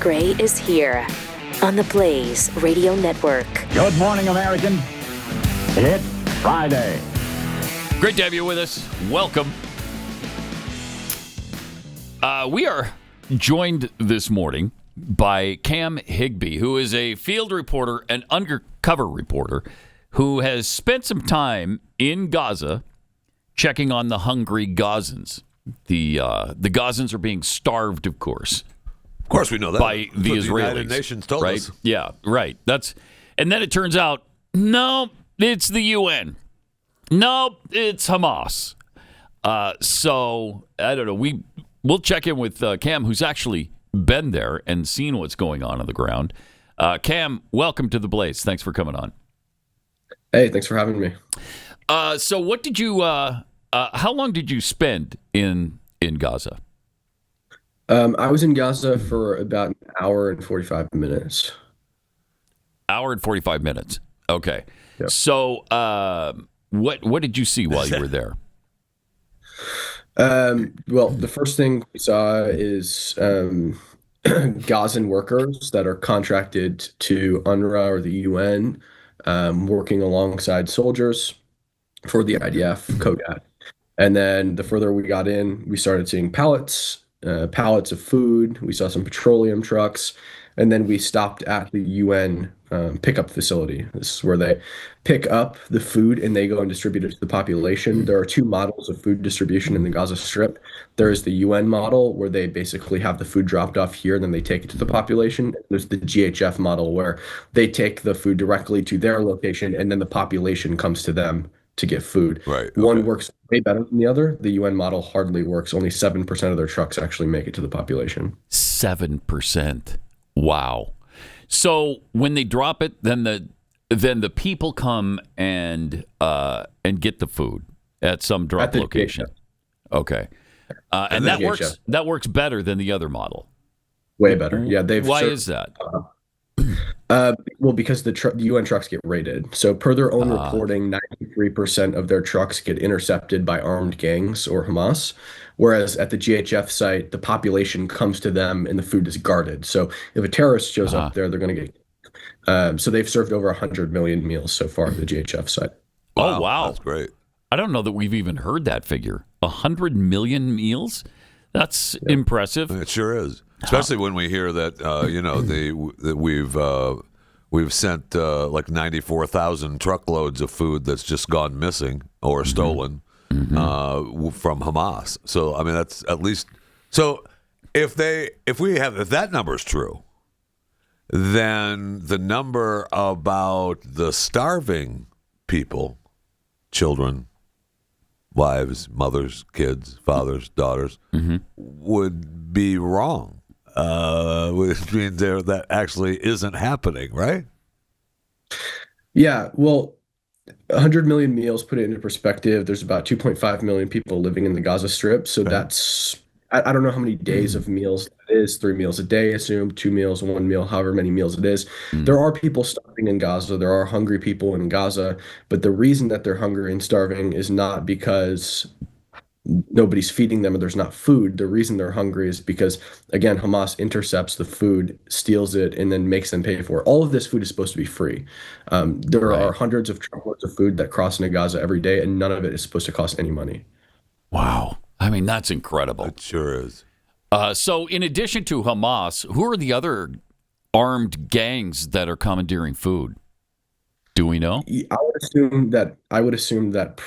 Gray is here on the Blaze Radio Network. Good morning, American. It's Friday. Great to have you with us. Welcome. We are joined this morning by Cam Higby, who is a field reporter and undercover reporter who has spent some time in Gaza checking on the hungry Gazans. The Gazans are being starved, of course. Of course, we know that. By the Israelis. The United Nations told right? us. Yeah, right. And then it turns out, no, it's the UN. No, it's Hamas. So, I don't know. We'll check in with Cam, who's actually been there and seen what's going on the ground. Cam, welcome to the Blaze. Thanks for coming on. Hey, thanks for having me. So what did you, how long did you spend in Gaza? I was in Gaza for about an hour and 45 minutes. Hour and 45 minutes. Okay. Yep. So what did you see while you were there? Well, the first thing we saw is Gazan workers that are contracted to UNRWA or the UN, working alongside soldiers for the IDF, Kogat. And then the further we got in, we started seeing pallets of food. We saw some petroleum trucks. And then we stopped at the UN pickup facility. This is where they pick up the food and they go and distribute it to the population. There are two models of food distribution in the Gaza Strip. There is the UN model where they basically have the food dropped off here, then they take it to the population. There's the GHF model where they take the food directly to their location and then the population comes to them to get food. Right. Okay. One works way better than the other. The UN model hardly works. Only 7% of their trucks actually make it to the population. 7%. Wow. So when they drop it, then the people come and get the food at some drop location. GHF. Okay. And that works better than the other model. Way better. Yeah. Why is that? Well, because the UN trucks get raided. So per their own reporting, 93% of their trucks get intercepted by armed gangs or Hamas. Whereas at the GHF site, the population comes to them and the food is guarded. So if a terrorist shows up there, they're going to get. So they've served over 100 million meals so far at the GHF site. Oh, wow. That's great. I don't know that we've even heard that figure. 100 million meals? That's impressive. It sure is. Especially when we hear that, that we've sent like 94,000 truckloads of food that's just gone missing or stolen from Hamas. So I mean, that's at least. So if that number is true, then the number about the starving people, children, wives, mothers, kids, fathers, daughters, would be wrong. Which means that actually isn't happening, right? Yeah, well, 100 million meals, put it into perspective, there's about 2.5 million people living in the Gaza Strip. So that's, I don't know how many days of meals it is, 3 meals a day, assume 2 meals, 1 meal, however many meals it is. There are people starving in Gaza. There are hungry people in Gaza. But the reason that they're hungry and starving is not because nobody's feeding them or there's not food. The reason they're hungry is because, again, Hamas intercepts the food, steals it, and then makes them pay for it. All of this food is supposed to be free. There are hundreds of truckloads of food that cross into Gaza every day, and none of it is supposed to cost any money. Wow. I mean, that's incredible. It sure is. So in addition to Hamas, who are the other armed gangs that are commandeering food? Do we know? I would assume that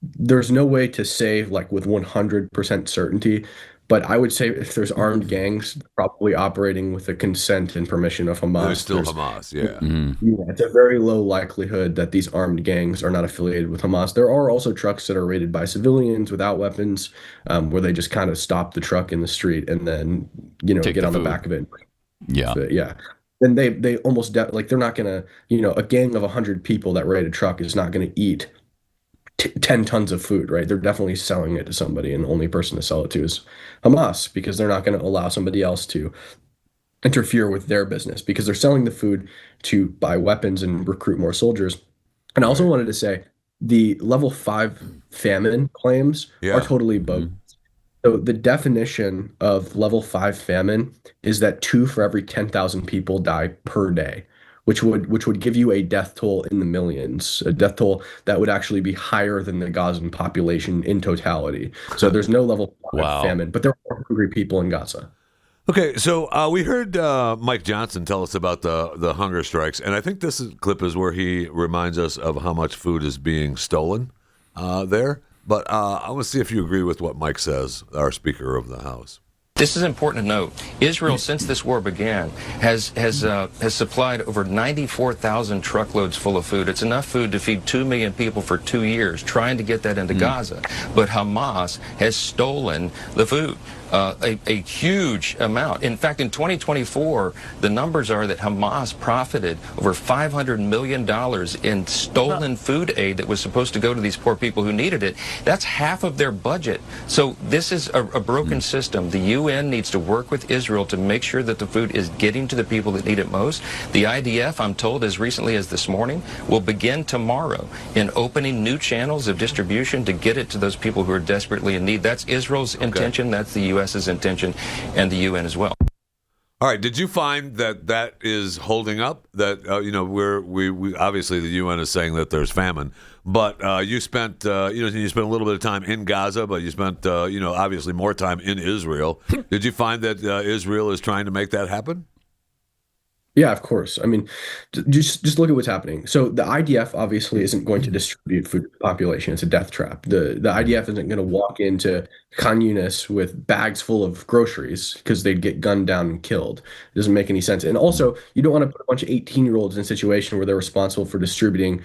there's no way to say like with 100% certainty, but I would say if there's armed gangs probably operating with the consent and permission of Hamas. There's still Hamas, yeah. Yeah, it's a very low likelihood that these armed gangs are not affiliated with Hamas. There are also trucks that are raided by civilians without weapons, where they just kind of stop the truck in the street and then, get on the back of it. Yeah. Yeah. And they almost like they're not going to, a gang of 100 people that raid a truck is not going to eat 10 tons of food, right? They're definitely selling it to somebody, and the only person to sell it to is Hamas, because they're not going to allow somebody else to interfere with their business, because they're selling the food to buy weapons and recruit more soldiers. And I also wanted to say the level 5 famine claims are totally bogus. So the definition of level 5 famine is that 2 for every 10,000 people die per day, which would give you a death toll in the millions, a death toll that would actually be higher than the Gazan population in totality. So there's no level 5 Wow. famine, but there are hungry people in Gaza. Okay, so we heard Mike Johnson tell us about the hunger strikes, and I think clip is where he reminds us of how much food is being stolen there. But I want to see if you agree with what Mike says, our Speaker of the House. This is important to note. Israel, since this war began, has supplied over 94,000 truckloads full of food. It's enough food to feed 2 million people for 2 years, trying to get that into Gaza. But Hamas has stolen the food. A huge amount. In fact, in 2024, the numbers are that Hamas profited over $500 million in stolen food aid that was supposed to go to these poor people who needed it. That's half of their budget. So this is a broken system. The UN needs to work with Israel to make sure that the food is getting to the people that need it most. The IDF, I'm told as recently as this morning, will begin tomorrow in opening new channels of distribution to get it to those people who are desperately in need. That's Israel's intention. That's the U.S.'s intention, and the UN as well. All right. Did you find that is holding up? That we obviously the UN is saying that there's famine, but you spent you spent a little bit of time in Gaza, but you spent obviously more time in Israel. Did you find that Israel is trying to make that happen? Yeah, of course. I mean, just look at what's happening. So the IDF obviously isn't going to distribute food to the population. It's a death trap. The IDF isn't going to walk into Khan Yunis with bags full of groceries because they'd get gunned down and killed. It doesn't make any sense. And also, you don't want to put a bunch of 18-year-olds in a situation where they're responsible for distributing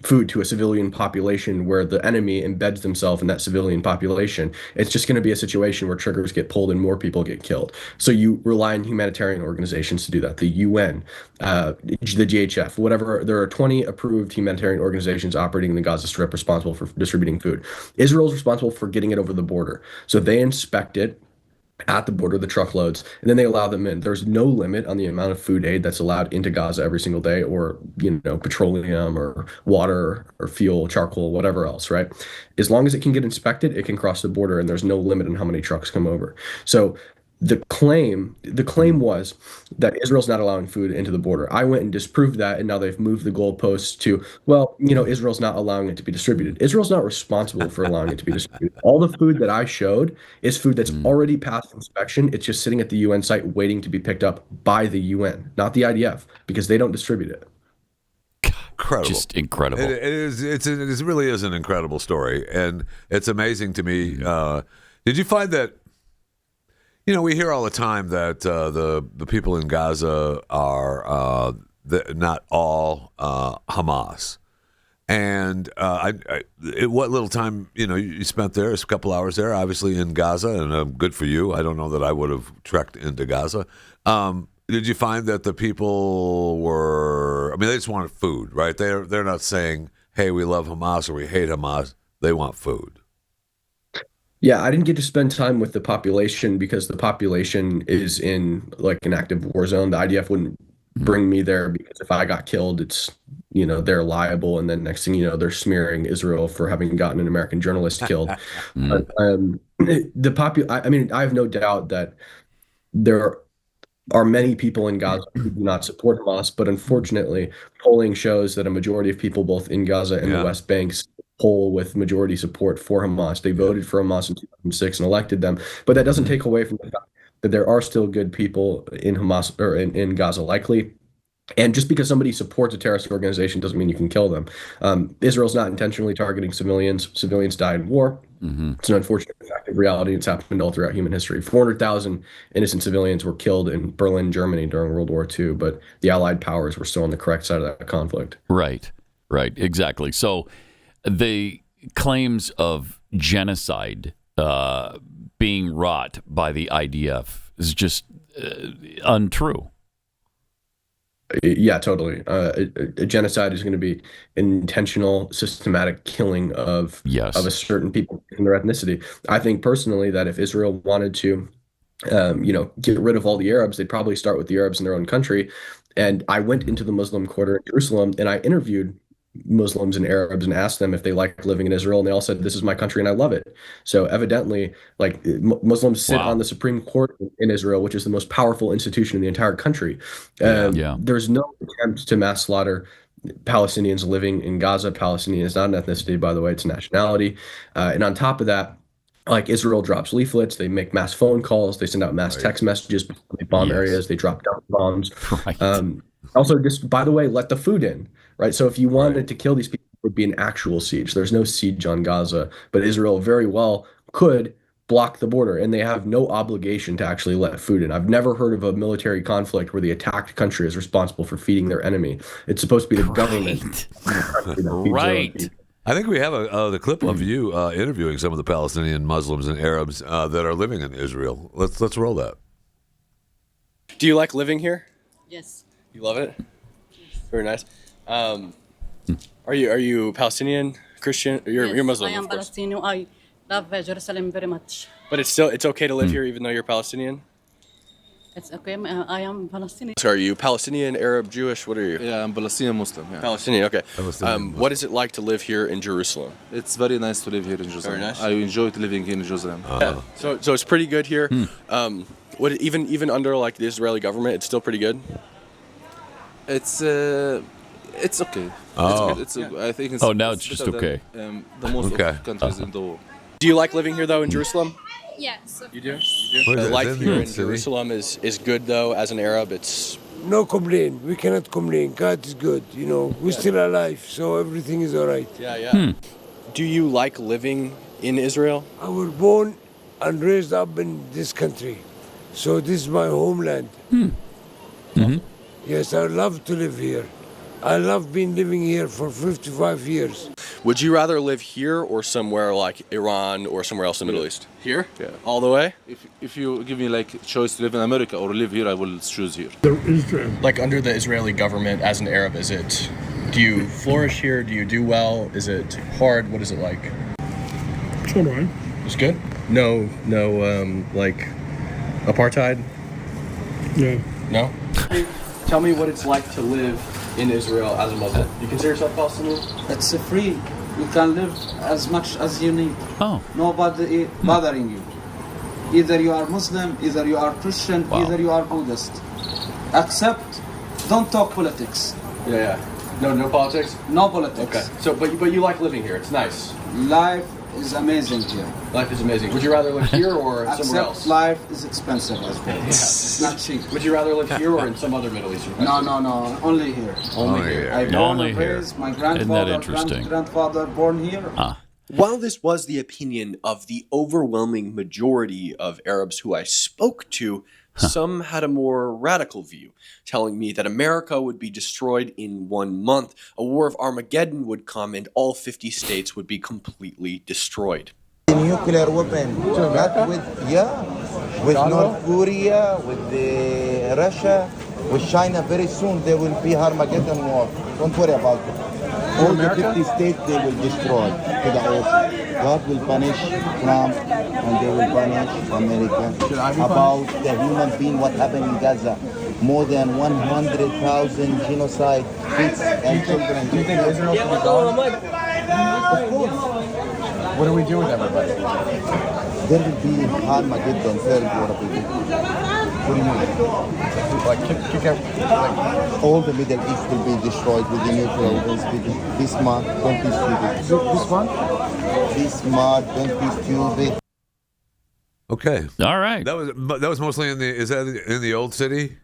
food to a civilian population where the enemy embeds themselves in that civilian population. It's just going to be a situation where triggers get pulled and more people get killed. So you rely on humanitarian organizations to do that. The UN, the GHF, whatever. There are 20 approved humanitarian organizations operating in the Gaza Strip responsible for distributing food. Israel's responsible for getting it over the border. So they inspect it at the border, the truckloads, and then they allow them in. There's no limit on the amount of food aid that's allowed into Gaza every single day, or petroleum or water or fuel, charcoal, whatever else, right? As long as it can get inspected, it can cross the border, and there's no limit on how many trucks come over. So the claim was that Israel's not allowing food into the border. I went and disproved that, and now they've moved the goalposts to, Israel's not allowing it to be distributed. Israel's not responsible for allowing it to be distributed. All the food that I showed is food that's already passed inspection. It's just sitting at the UN site waiting to be picked up by the UN, not the IDF, because they don't distribute it. Incredible. Just incredible. It is. It really is an incredible story, and it's amazing to me. Did you find that? We hear all the time that the people in Gaza are not all Hamas. And what little time you spent there, it's a couple hours there, obviously in Gaza, and good for you. I don't know that I would have trekked into Gaza. Did you find that the people were? I mean, they just wanted food, right? They're not saying, "Hey, we love Hamas" or "We hate Hamas." They want food. Yeah, I didn't get to spend time with the population because the population is in like an active war zone. The IDF wouldn't bring me there because if I got killed, it's, they're liable. And then next thing you know, they're smearing Israel for having gotten an American journalist killed. But, I have no doubt that there are many people in Gaza who do not support Hamas, but unfortunately, polling shows that a majority of people both in Gaza and the West Bank poll with majority support for Hamas. They voted for Hamas in 2006 and elected them, but that doesn't take away from the fact that there are still good people in Hamas or in Gaza, likely. And just because somebody supports a terrorist organization doesn't mean you can kill them. Israel's not intentionally targeting civilians. Civilians die in war. It's an unfortunate fact of reality. It's happened all throughout human history. 400,000 innocent civilians were killed in Berlin, Germany during World War II, but the Allied powers were still on the correct side of that conflict. Right, exactly. So the claims of genocide being wrought by the IDF is just untrue. Yeah, totally. A genocide is going to be an intentional, systematic killing of a certain people and their ethnicity. I think personally that if Israel wanted to, get rid of all the Arabs, they'd probably start with the Arabs in their own country. And I went into the Muslim quarter in Jerusalem and I interviewed Muslims and Arabs and asked them if they liked living in Israel, and they all said, "This is my country and I love it." So evidently, like Muslims sit on the Supreme Court in Israel, which is the most powerful institution in the entire country. There's no attempt to mass slaughter Palestinians living in Gaza. Palestinian is not an ethnicity, by the way; it's a nationality. And on top of that, like Israel drops leaflets, they make mass phone calls, they send out mass text messages, they bomb areas, they drop down bombs. Also, just by the way, let the food in, right? So if you wanted to kill these people, it would be an actual siege. There's no siege on Gaza, but Israel very well could block the border, and they have no obligation to actually let food in. I've never heard of a military conflict where the attacked country is responsible for feeding their enemy. It's supposed to be the government. Right. I think we have the clip of you interviewing some of the Palestinian Muslims and Arabs that are living in Israel. Let's roll that. Do you like living here? Yes. You love it? Very nice. Are you Palestinian, Christian? You're Muslim, I am of course. Palestinian. I love Jerusalem very much. But it's okay to live here even though you're Palestinian? It's okay. I am Palestinian. So are you Palestinian, Arab, Jewish? What are you? Yeah, I'm Palestinian Muslim. Yeah. Palestinian, okay. What is it like to live here in Jerusalem? It's very nice to live here in Jerusalem. Very nice. I enjoyed living here in Jerusalem. Yeah. So it's pretty good here. Even under like the Israeli government, it's still pretty good. It's okay. Oh. I think it's. Now it's just okay. The most of the countries in the world. Do you like living here though in Jerusalem? Yes. You do? Life here in Jerusalem is good though. As an Arab, it's no complaint. We cannot complain. God is good. We're still alive, so everything is all right. Yeah. Do you like living in Israel? I was born and raised up in this country, so this is my homeland. Yes, I love to live here. I love living here for 55 years. Would you rather live here or somewhere like Iran or somewhere else in the Middle East? Here? Yeah. All the way? If you give me like choice to live in America or live here, I will choose here. Like under the Israeli government as an Arab, do you flourish here? Do you do well? Is it hard? What is it like? It's all right. It's good? No, like apartheid? Yeah. No? Tell me what it's like to live in Israel as a Muslim. You consider yourself Palestinian? It's free. You can live as much as you need. Oh. Nobody bothering you. Either you are Muslim, either you are Christian, either you are Buddhist. Except, don't talk politics. Yeah. No politics? No politics. Okay. So, but you like living here. It's nice. Life is amazing here. Life is amazing. Would you rather live here or somewhere else? Except life is expensive as well. It's not cheap. Would you rather live here or in some other Middle Eastern country? No. Only here. Only here. I born and raised. My grandfather, grandfather born here. While this was the opinion of the overwhelming majority of Arabs who I spoke to, some had a more radical view, telling me that America would be destroyed in 1 month, a war of Armageddon would come, and all 50 states would be completely destroyed. Nuclear weapon, not with North Korea, with Russia, with China. Very soon there will be Armageddon war. Don't worry about it. All the 50 states they will destroy to the ocean. God will punish Trump and they will punish America about the human being, what happened in Gaza. More than 100,000 genocide, kids and children. Do you think Israel should be gone? Of course. What do we do with everybody? There will be Armageddon, third war again. What do you mean? Like kick out, all the Middle East will be destroyed with the nuclear weapons. This month, don't be stupid. This month? This month, don't be stupid. Okay. All right. That was mostly is that in the old city?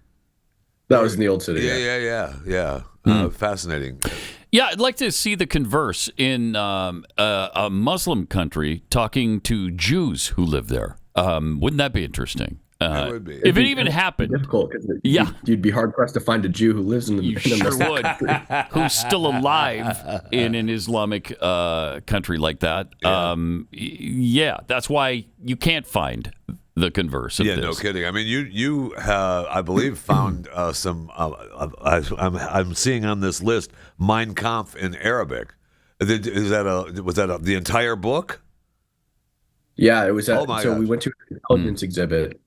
That was in the old city. Yeah. Fascinating. Yeah, I'd like to see the converse in a Muslim country talking to Jews who live there. Wouldn't that be interesting? It would be. If it even happened. Difficult. You'd be hard pressed to find a Jew who lives in the. You sure would. Who's still alive in an Islamic country like that? Yeah. That's why you can't find the converse of this. No kidding. I mean, you I believe found some. I'm seeing on this list Mein Kampf in Arabic. Was that the entire book? Yeah, it was. Oh my so gosh. we went to an intelligence exhibit.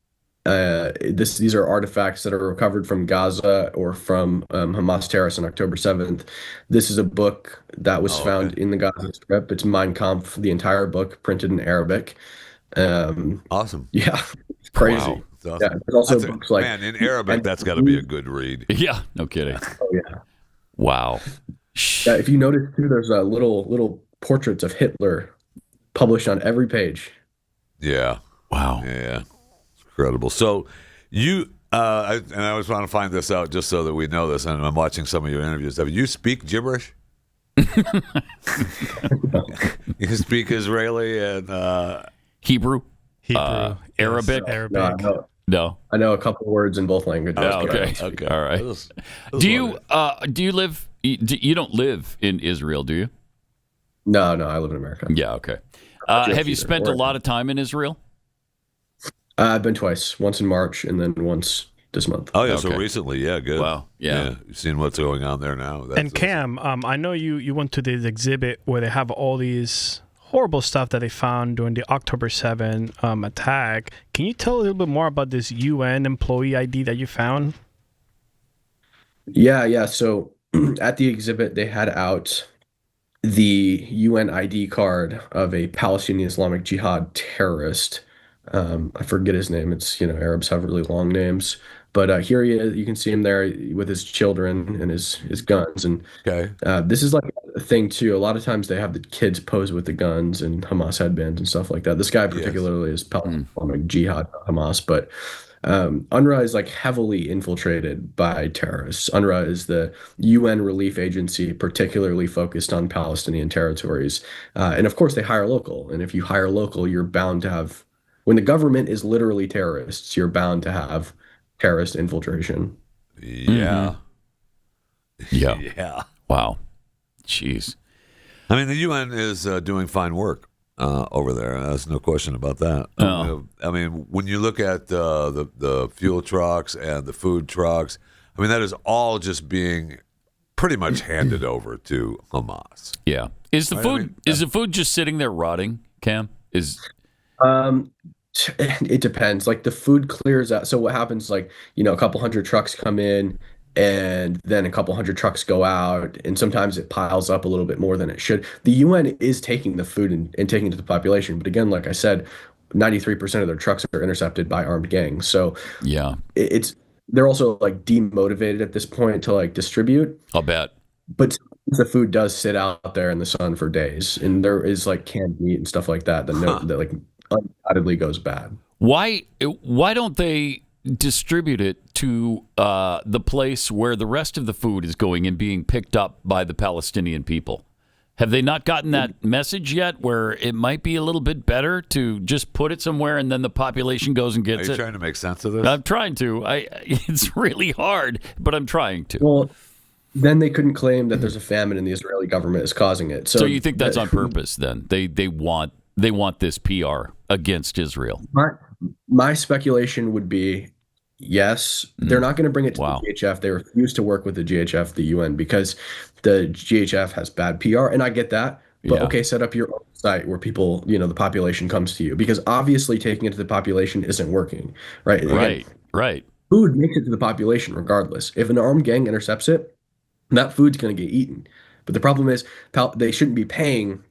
These are artifacts that are recovered from Gaza or from Hamas terrorists on October 7th. This is a book that was found in the Gaza Strip. It's Mein Kampf, the entire book, printed in Arabic. Awesome. Yeah, it's crazy. Wow. That's awesome. Yeah, there's also books like man, in Arabic, that's got to be a good read. Yeah, no kidding. Oh yeah. Wow. Yeah, if you notice too, there's a little portraits of Hitler published on every page. Yeah. Wow. Yeah. It's incredible. So I was trying to find this out just so that we know this, and I'm watching some of your interviews. Do you speak gibberish? You speak Israeli and Hebrew? Arabic. No. I know a couple words in both languages. Okay. All right. Do you live? You don't live in Israel, do you? No, I live in America. Yeah. Okay. Have you spent a lot of time in Israel? I've been twice. Once in March, and then once this month. Oh yeah, so recently, yeah, good. Wow, yeah. You've seen what's going on there now. And Cam, I know you went to this exhibit where they have all these horrible stuff that they found during the October 7 attack. Can you tell a little bit more about this UN employee ID that you found? Yeah. So at the exhibit, they had out the UN ID card of a Palestinian Islamic Jihad terrorist. I forget his name. It's, Arabs have really long names. But here he is. You can see him there with his children and his guns. And this is like a thing, too. A lot of times they have the kids pose with the guns and Hamas headbands and stuff like that. This guy particularly is Palestinian Islamic Jihad, not Hamas. But UNRWA is like heavily infiltrated by terrorists. UNRWA is the UN relief agency particularly focused on Palestinian territories. And of course, they hire local. And if you hire local, you're bound to have, when the government is literally terrorists, you're bound to have terrorist infiltration. Yeah. Yeah. Yeah. Wow. Jeez. I mean, the UN is doing fine work over there. There's no question about that. I mean, when you look at the fuel trucks and the food trucks, I mean, that is all just being pretty much handed over to Hamas. Yeah. Is the food is the food just sitting there rotting, Cam? It depends. Like the food clears out. So what happens, like, a couple hundred trucks come in and then a couple hundred trucks go out, and sometimes it piles up a little bit more than it should. The UN is taking the food and taking it to the population. But again, like I said, 93% of their trucks are intercepted by armed gangs. So yeah, they're also like demotivated at this point to like distribute. I'll bet. But the food does sit out there in the sun for days, and there is like canned meat and stuff like that that like undoubtedly goes bad. Why don't they distribute it to the place where the rest of the food is going and being picked up by the Palestinian people? Have they not gotten that message yet, where it might be a little bit better to just put it somewhere and then the population goes and gets it? Are you trying to make sense of this? I'm trying to. It's really hard, but I'm trying to. Well, then they couldn't claim that there's a famine and the Israeli government is causing it. So you think that's on purpose? Then they want this PR against Israel. My speculation would be yes. They're not going to bring it to the GHF. They refuse to work with the GHF, the UN, because the GHF has bad PR, and I get that. But okay, set up your own site where people, the population comes to you, because obviously taking it to the population isn't working, right? Again, right. Food makes it to the population regardless. If an armed gang intercepts it, that food's going to get eaten. But the problem is they shouldn't be paying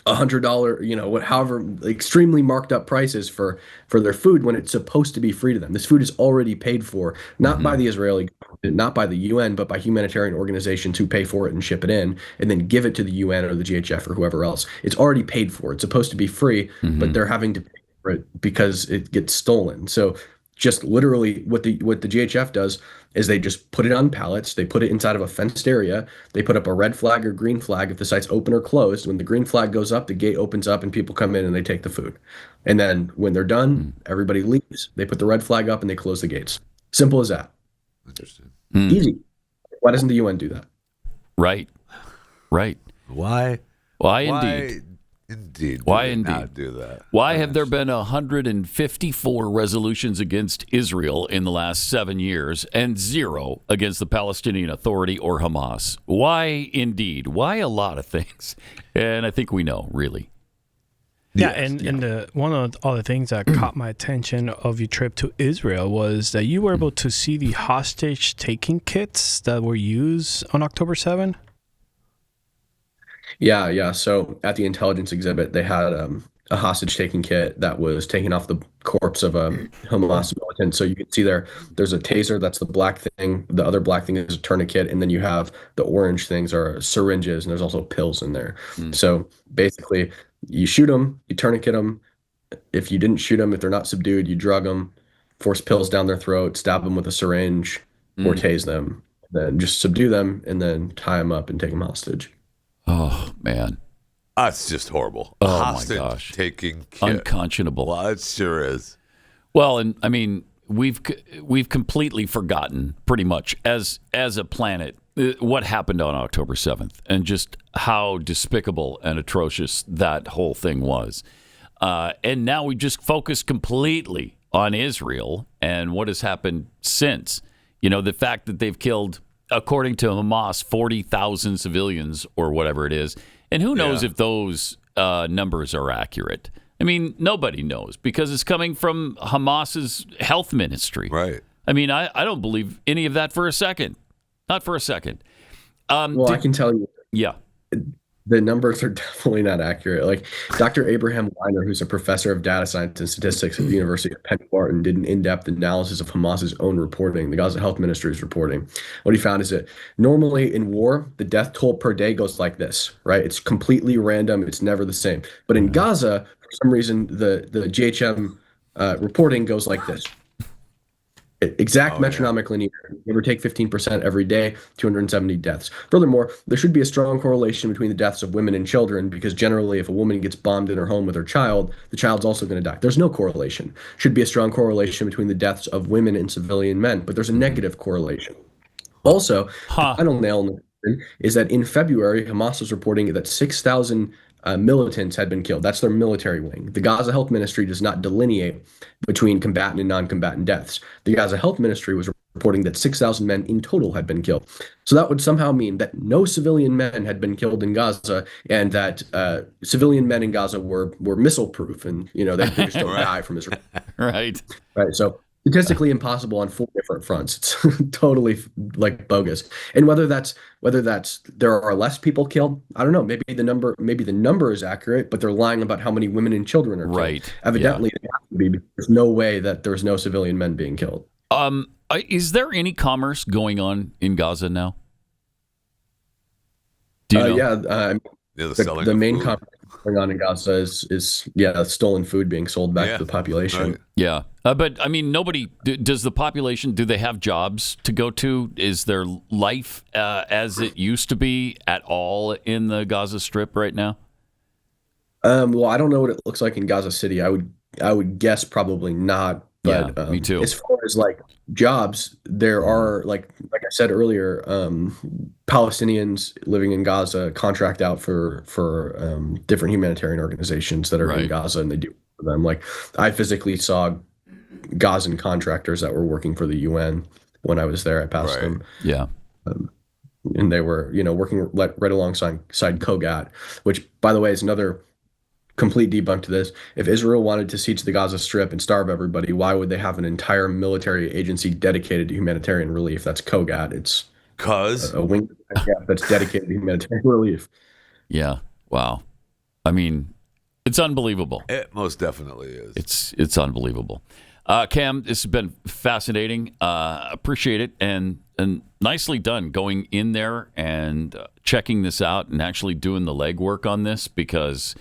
$100, however extremely marked up prices for their food when it's supposed to be free to them. This food is already paid for, not by the Israeli government, not by the UN, but by humanitarian organizations who pay for it and ship it in and then give it to the UN or the GHF or whoever else. It's already paid for. It's supposed to be free, but they're having to pay for it because it gets stolen. So just literally what the GHF does is they just put it on pallets. They put it inside of a fenced area. They put up a red flag or green flag if the site's open or closed. When the green flag goes up, the gate opens up and people come in and they take the food. And then when they're done, everybody leaves. They put the red flag up and they close the gates. Simple as that. Interesting. Easy. Why doesn't the UN do that? Right. Why indeed? Indeed. Why indeed? Not do that. Why have there been 154 resolutions against Israel in the last 7 years and 0 against the Palestinian Authority or Hamas? Why indeed? Why a lot of things? And I think we know, really. Yeah, and the one of the other things that caught my attention of your trip to Israel was that you were able to see the hostage taking kits that were used on October 7. Yeah. So at the intelligence exhibit, they had a hostage taking kit that was taken off the corpse of a Hamas militant. So you can see there's a taser, that's the black thing. The other black thing is a tourniquet, and then you have the orange things are syringes, and there's also pills in there. So basically, you shoot them, you tourniquet them. If you didn't shoot them, if they're not subdued, you drug them, force pills down their throat, stab them with a syringe, or tase them. Then just subdue them, and then tie them up and take them hostage. Oh, man. That's just horrible. Oh, Hostage my gosh. taking kit. Unconscionable. Well, it sure is. Well, and I mean, we've completely forgotten, pretty much, as a planet, what happened on October 7th and just how despicable and atrocious that whole thing was. And now we just focus completely on Israel and what has happened since. You know, the fact that they've killed, according to Hamas, 40,000 civilians or whatever it is. And who knows if those numbers are accurate? I mean, nobody knows because it's coming from Hamas's health ministry. Right. I mean, I don't believe any of that for a second. Not for a second. Well, I can tell you. Yeah. The numbers are definitely not accurate. Like Dr. Abraham Weiner, who's a professor of data science and statistics at the University of Penn-Wharton, did an in-depth analysis of Hamas's own reporting, the Gaza Health Ministry's reporting. What he found is that normally in war, the death toll per day goes like this, right? It's completely random. It's never the same. But in Gaza, for some reason, the GHM reporting goes like this. Exact metronomic linear, give or take 15% every day, 270 deaths. Furthermore, there should be a strong correlation between the deaths of women and children because generally if a woman gets bombed in her home with her child, the child's also going to die. There's no correlation. Should be a strong correlation between the deaths of women and civilian men, but there's a negative correlation. Also, the final nail in the coffin is that in February, Hamas was reporting that 6,000 militants had been killed. That's their military wing. The Gaza Health Ministry does not delineate between combatant and non-combatant deaths. The Gaza Health Ministry was reporting that 6,000 men in total had been killed. So that would somehow mean that no civilian men had been killed in Gaza and that civilian men in Gaza were missile-proof and, you know, they just don't die from Israel. Right. Right. So statistically impossible on 4 different fronts. It's totally like bogus. And whether that's there are less people killed, I don't know. Maybe the number is accurate, but they're lying about how many women and children are killed. Right. Evidently, it has to be because there's no way that there's no civilian men being killed. Is there any commerce going on in Gaza now? Do you know? The main commerce going on in Gaza is stolen food being sold back to the population. Right. Yeah. But I mean, nobody, does the population, do they have jobs to go to? Is their life as it used to be at all in the Gaza Strip right now? Well, I don't know what it looks like in Gaza City. I would guess probably not. But me too. As far as like jobs, there are like I said earlier, Palestinians living in Gaza contract out for different humanitarian organizations that are in Gaza, and they do for them. Like I physically saw Gazan contractors that were working for the UN when I was there. I passed them. Yeah. And they were, working right alongside Kogat, which, by the way, is another complete debunk to this. If Israel wanted to siege the Gaza Strip and starve everybody, why would they have an entire military agency dedicated to humanitarian relief? That's Kogat. It's a wing that's dedicated to humanitarian relief. Yeah. Wow. I mean, it's unbelievable. It most definitely is. It's unbelievable. Cam, this has been fascinating. Appreciate it, and nicely done going in there and checking this out and actually doing the legwork on this, because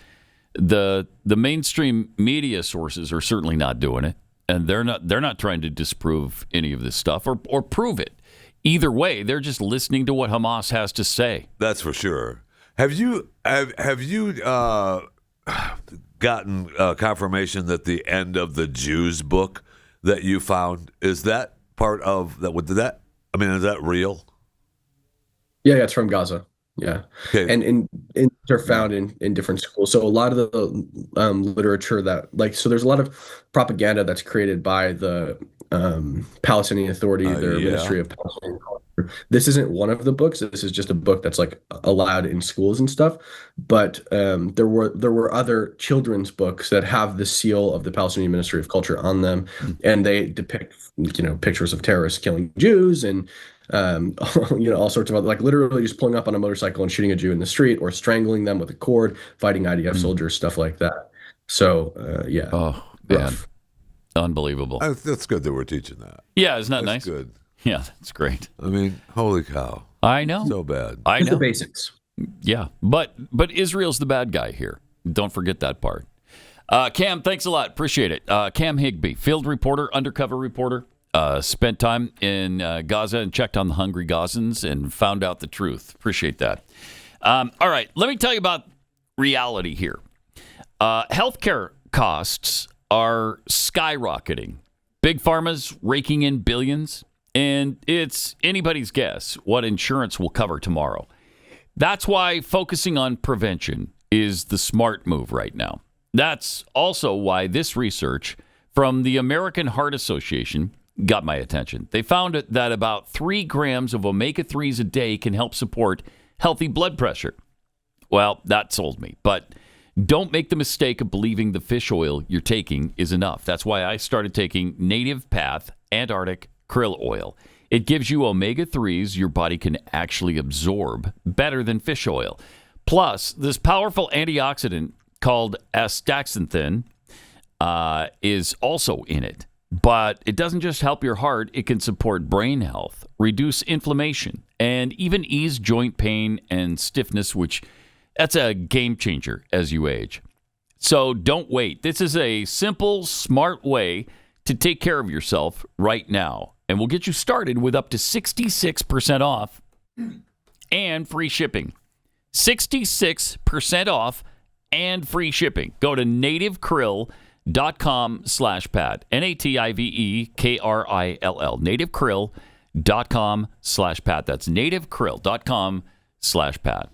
the mainstream media sources are certainly not doing it, and they're not trying to disprove any of this stuff or prove it. Either way, they're just listening to what Hamas has to say. That's for sure. Have you gotten confirmation that the end of the Jews book that you found, is that part of that? Is that real? Yeah, it's from Gaza. Yeah. Okay. And they're found in different schools. So a lot of the literature so there's a lot of propaganda that's created by the Palestinian Authority, their Ministry of Palestinian This isn't one of the books. This is just a book that's like allowed in schools and stuff. But there were other children's books that have the seal of the Palestinian Ministry of Culture on them, and they depict pictures of terrorists killing Jews and all sorts of other, like literally just pulling up on a motorcycle and shooting a Jew in the street or strangling them with a cord, fighting IDF soldiers, stuff like that. So yeah. Oh man, unbelievable. That's good that we're teaching that. Yeah, isn't that That's nice? Good. Yeah, that's great. I mean, holy cow. I know. So bad. I know. The basics. Yeah, but Israel's the bad guy here. Don't forget that part. Cam, thanks a lot. Appreciate it. Cam Higby, field reporter, undercover reporter, spent time in Gaza and checked on the hungry Gazans and found out the truth. Appreciate that. All right, let me tell you about reality here. Healthcare costs are skyrocketing. Big pharma's raking in billions. And it's anybody's guess what insurance will cover tomorrow. That's why focusing on prevention is the smart move right now. That's also why this research from the American Heart Association got my attention. They found that about 3 grams of omega-3s a day can help support healthy blood pressure. Well, that sold me. But don't make the mistake of believing the fish oil you're taking is enough. That's why I started taking Native Path Antarctic krill oil. It gives you omega-3s your body can actually absorb better than fish oil. Plus, this powerful antioxidant called astaxanthin is also in it. But it doesn't just help your heart, it can support brain health, reduce inflammation, and even ease joint pain and stiffness, which that's a game changer as you age. So don't wait. This is a simple, smart way to take care of yourself right now. And we'll get you started with up to 66% off and free shipping. 66% off and free shipping. Go to nativekrill.com/Pat. NATIVEKRILL. Nativekrill.com/Pat. That's nativekrill.com/Pat.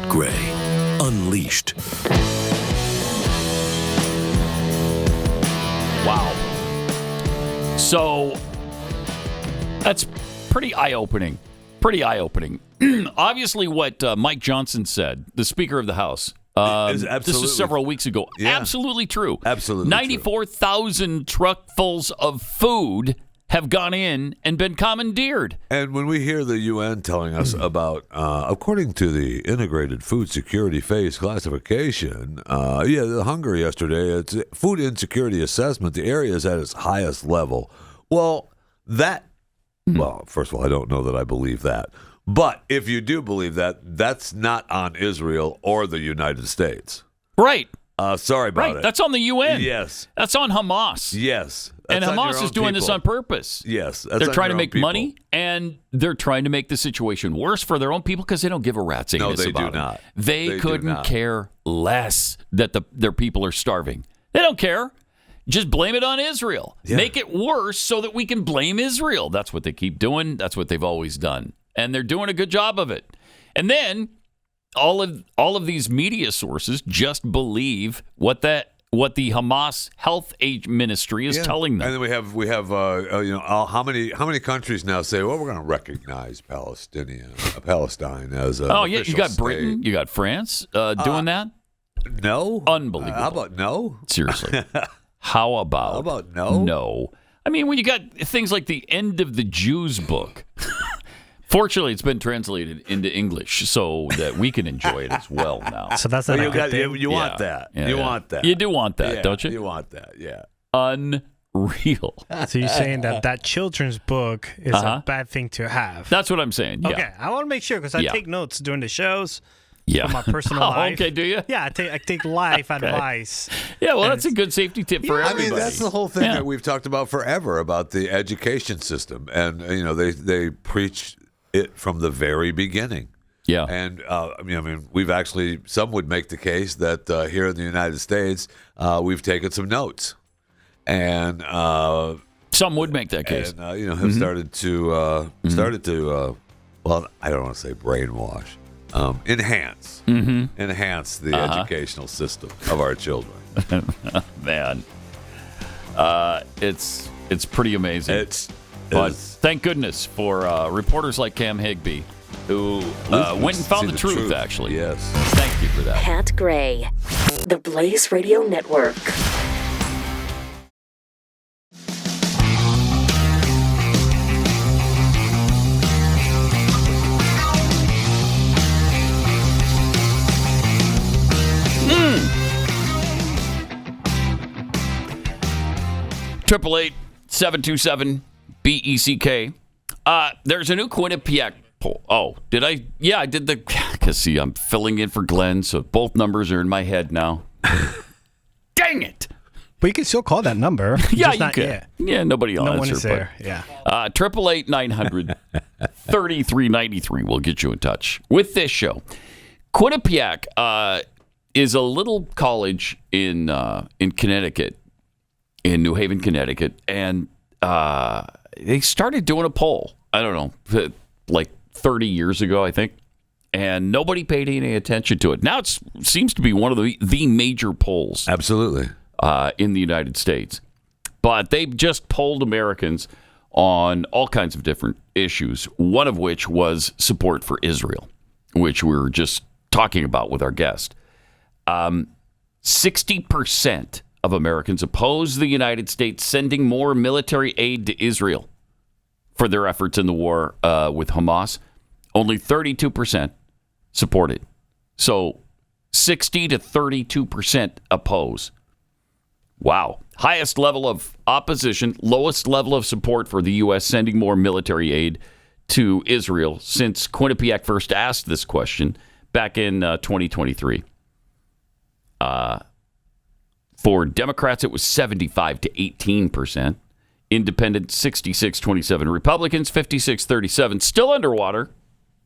Gray, Unleashed. Wow. So that's pretty eye-opening. Obviously, what Mike Johnson said, the Speaker of the House, this was several weeks ago. Yeah. Absolutely true. Absolutely 94,000 truckfuls of food have gone in and been commandeered. And when we hear the UN telling us about, according to the Integrated Food Security Phase Classification, the hunger yesterday, it's food insecurity assessment, the area is at its highest level. Well, first of all, I don't know that I believe that. But if you do believe that, that's not on Israel or the United States. Right. Sorry about it. That's on the UN. Yes. That's on Hamas. Yes. And Hamas is doing this on purpose. Yes. They're trying to make money, and they're trying to make the situation worse for their own people because they don't give a rat's anus about it. They couldn't care less that their people are starving. They don't care. Just blame it on Israel. Yeah. Make it worse so that we can blame Israel. That's what they keep doing. That's what they've always done. And they're doing a good job of it. And then all of these media sources just believe what the Hamas health aid ministry is telling them. And then we have how many countries now say, well, we're going to recognize Palestine as a you got Britain, state. You got France doing that. No, unbelievable. How about no? Seriously, how about no? No, I mean when you got things like the End of the Jews book. Fortunately, it's been translated into English so that we can enjoy it as well now. So that's not a good thing. You want that. Yeah, you want that. You do want that, don't you? You want that, yeah. Unreal. So you're saying that children's book is a bad thing to have? That's what I'm saying, yeah. Okay, I want to make sure because I take notes during the shows. Yeah. For my personal life. Okay, do you? Yeah, I take life advice. Yeah, well, that's a good safety tip for everybody. I mean, that's the whole thing that we've talked about forever, about the education system. And, they preach it from the very beginning. Yeah. And, we've actually, some would make the case that here in the United States, we've taken some notes. And some would make that case. And, have started to, well, I don't want to say brainwash, enhance the educational system of our children. Man, it's pretty amazing. But thank goodness for reporters like Cam Higby, who went and found the truth, actually. Yes. Thank you for that. Pat Gray, the Blaze Radio Network. Triple 727 BECK. There's a new Quinnipiac poll. Oh, did I? Yeah, I did the. Because see, I'm filling in for Glenn, so both numbers are in my head now. Dang it! But you can still call that number. Yeah, just you not can. yet. Yeah, nobody will No answer. one is there. Yeah. 888-900-3393 will get you in touch with this show. Quinnipiac is a little college in Connecticut, in New Haven, Connecticut, and they started doing a poll. I don't know, like 30 years ago, I think, and nobody paid any attention to it. Now it seems to be one of the major polls. Absolutely. In the United States. But they just polled Americans on all kinds of different issues, one of which was support for Israel, which we were just talking about with our guest. 60% of Americans oppose the United States sending more military aid to Israel for their efforts in the war with Hamas. Only 32% support it. So 60 to 32% oppose. Wow. Highest level of opposition, lowest level of support for the U.S. sending more military aid to Israel since Quinnipiac first asked this question back in 2023. For Democrats, it was 75 to 18%. Independents, 66-27. Republicans, 56-37. Still underwater,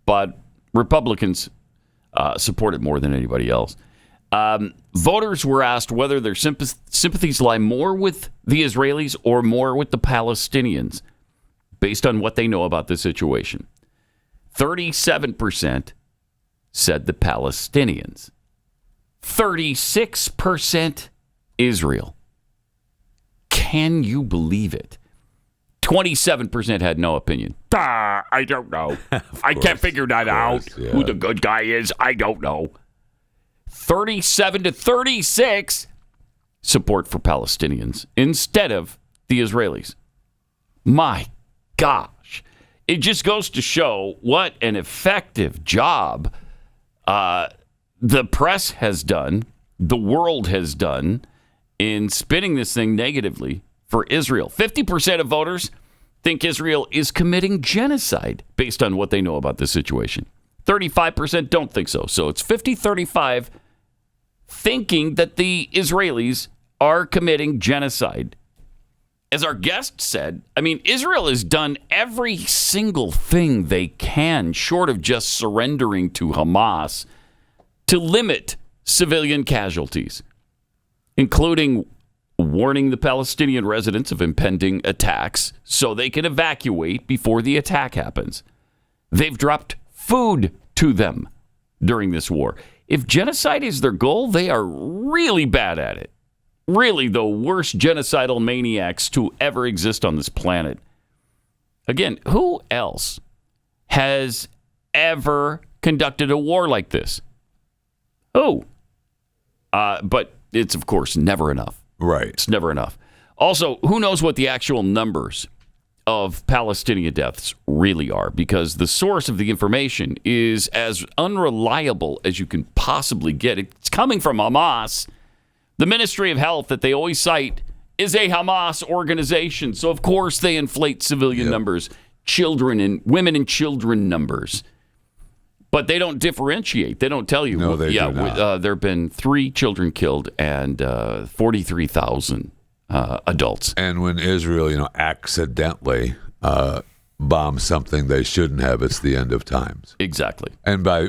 but Republicans support it more than anybody else. Voters were asked whether their sympathies lie more with the Israelis or more with the Palestinians, based on what they know about the situation. 37% said the Palestinians. 36% Israel. Can you believe it? 27% had no opinion. I don't know. I can't figure that out. Yeah. Who the good guy is, I don't know. 37 to 36 support for Palestinians instead of the Israelis. My gosh. It just goes to show what an effective job the press has done, the world has done in spinning this thing negatively for Israel. 50% of voters think Israel is committing genocide based on what they know about the situation. 35% don't think so. So it's 50-35 thinking that the Israelis are committing genocide. As our guest said, I mean, Israel has done every single thing they can, short of just surrendering to Hamas, to limit civilian casualties, including warning the Palestinian residents of impending attacks so they can evacuate before the attack happens. They've dropped food to them during this war. If genocide is their goal, they are really bad at it. Really the worst genocidal maniacs to ever exist on this planet. Again, who else has ever conducted a war like this? Who? But it's, of course, never enough. Right. It's never enough. Also, who knows what the actual numbers of Palestinian deaths really are, because the source of the information is as unreliable as you can possibly get. It's coming from Hamas. The Ministry of Health that they always cite is a Hamas organization. So, of course, they inflate civilian numbers, children and women and children numbers. But they don't differentiate. They don't tell you. No, they do not. There have been 3 children killed and 43,000 adults. And when Israel, accidentally bombs something they shouldn't have, it's the end of times. Exactly. And by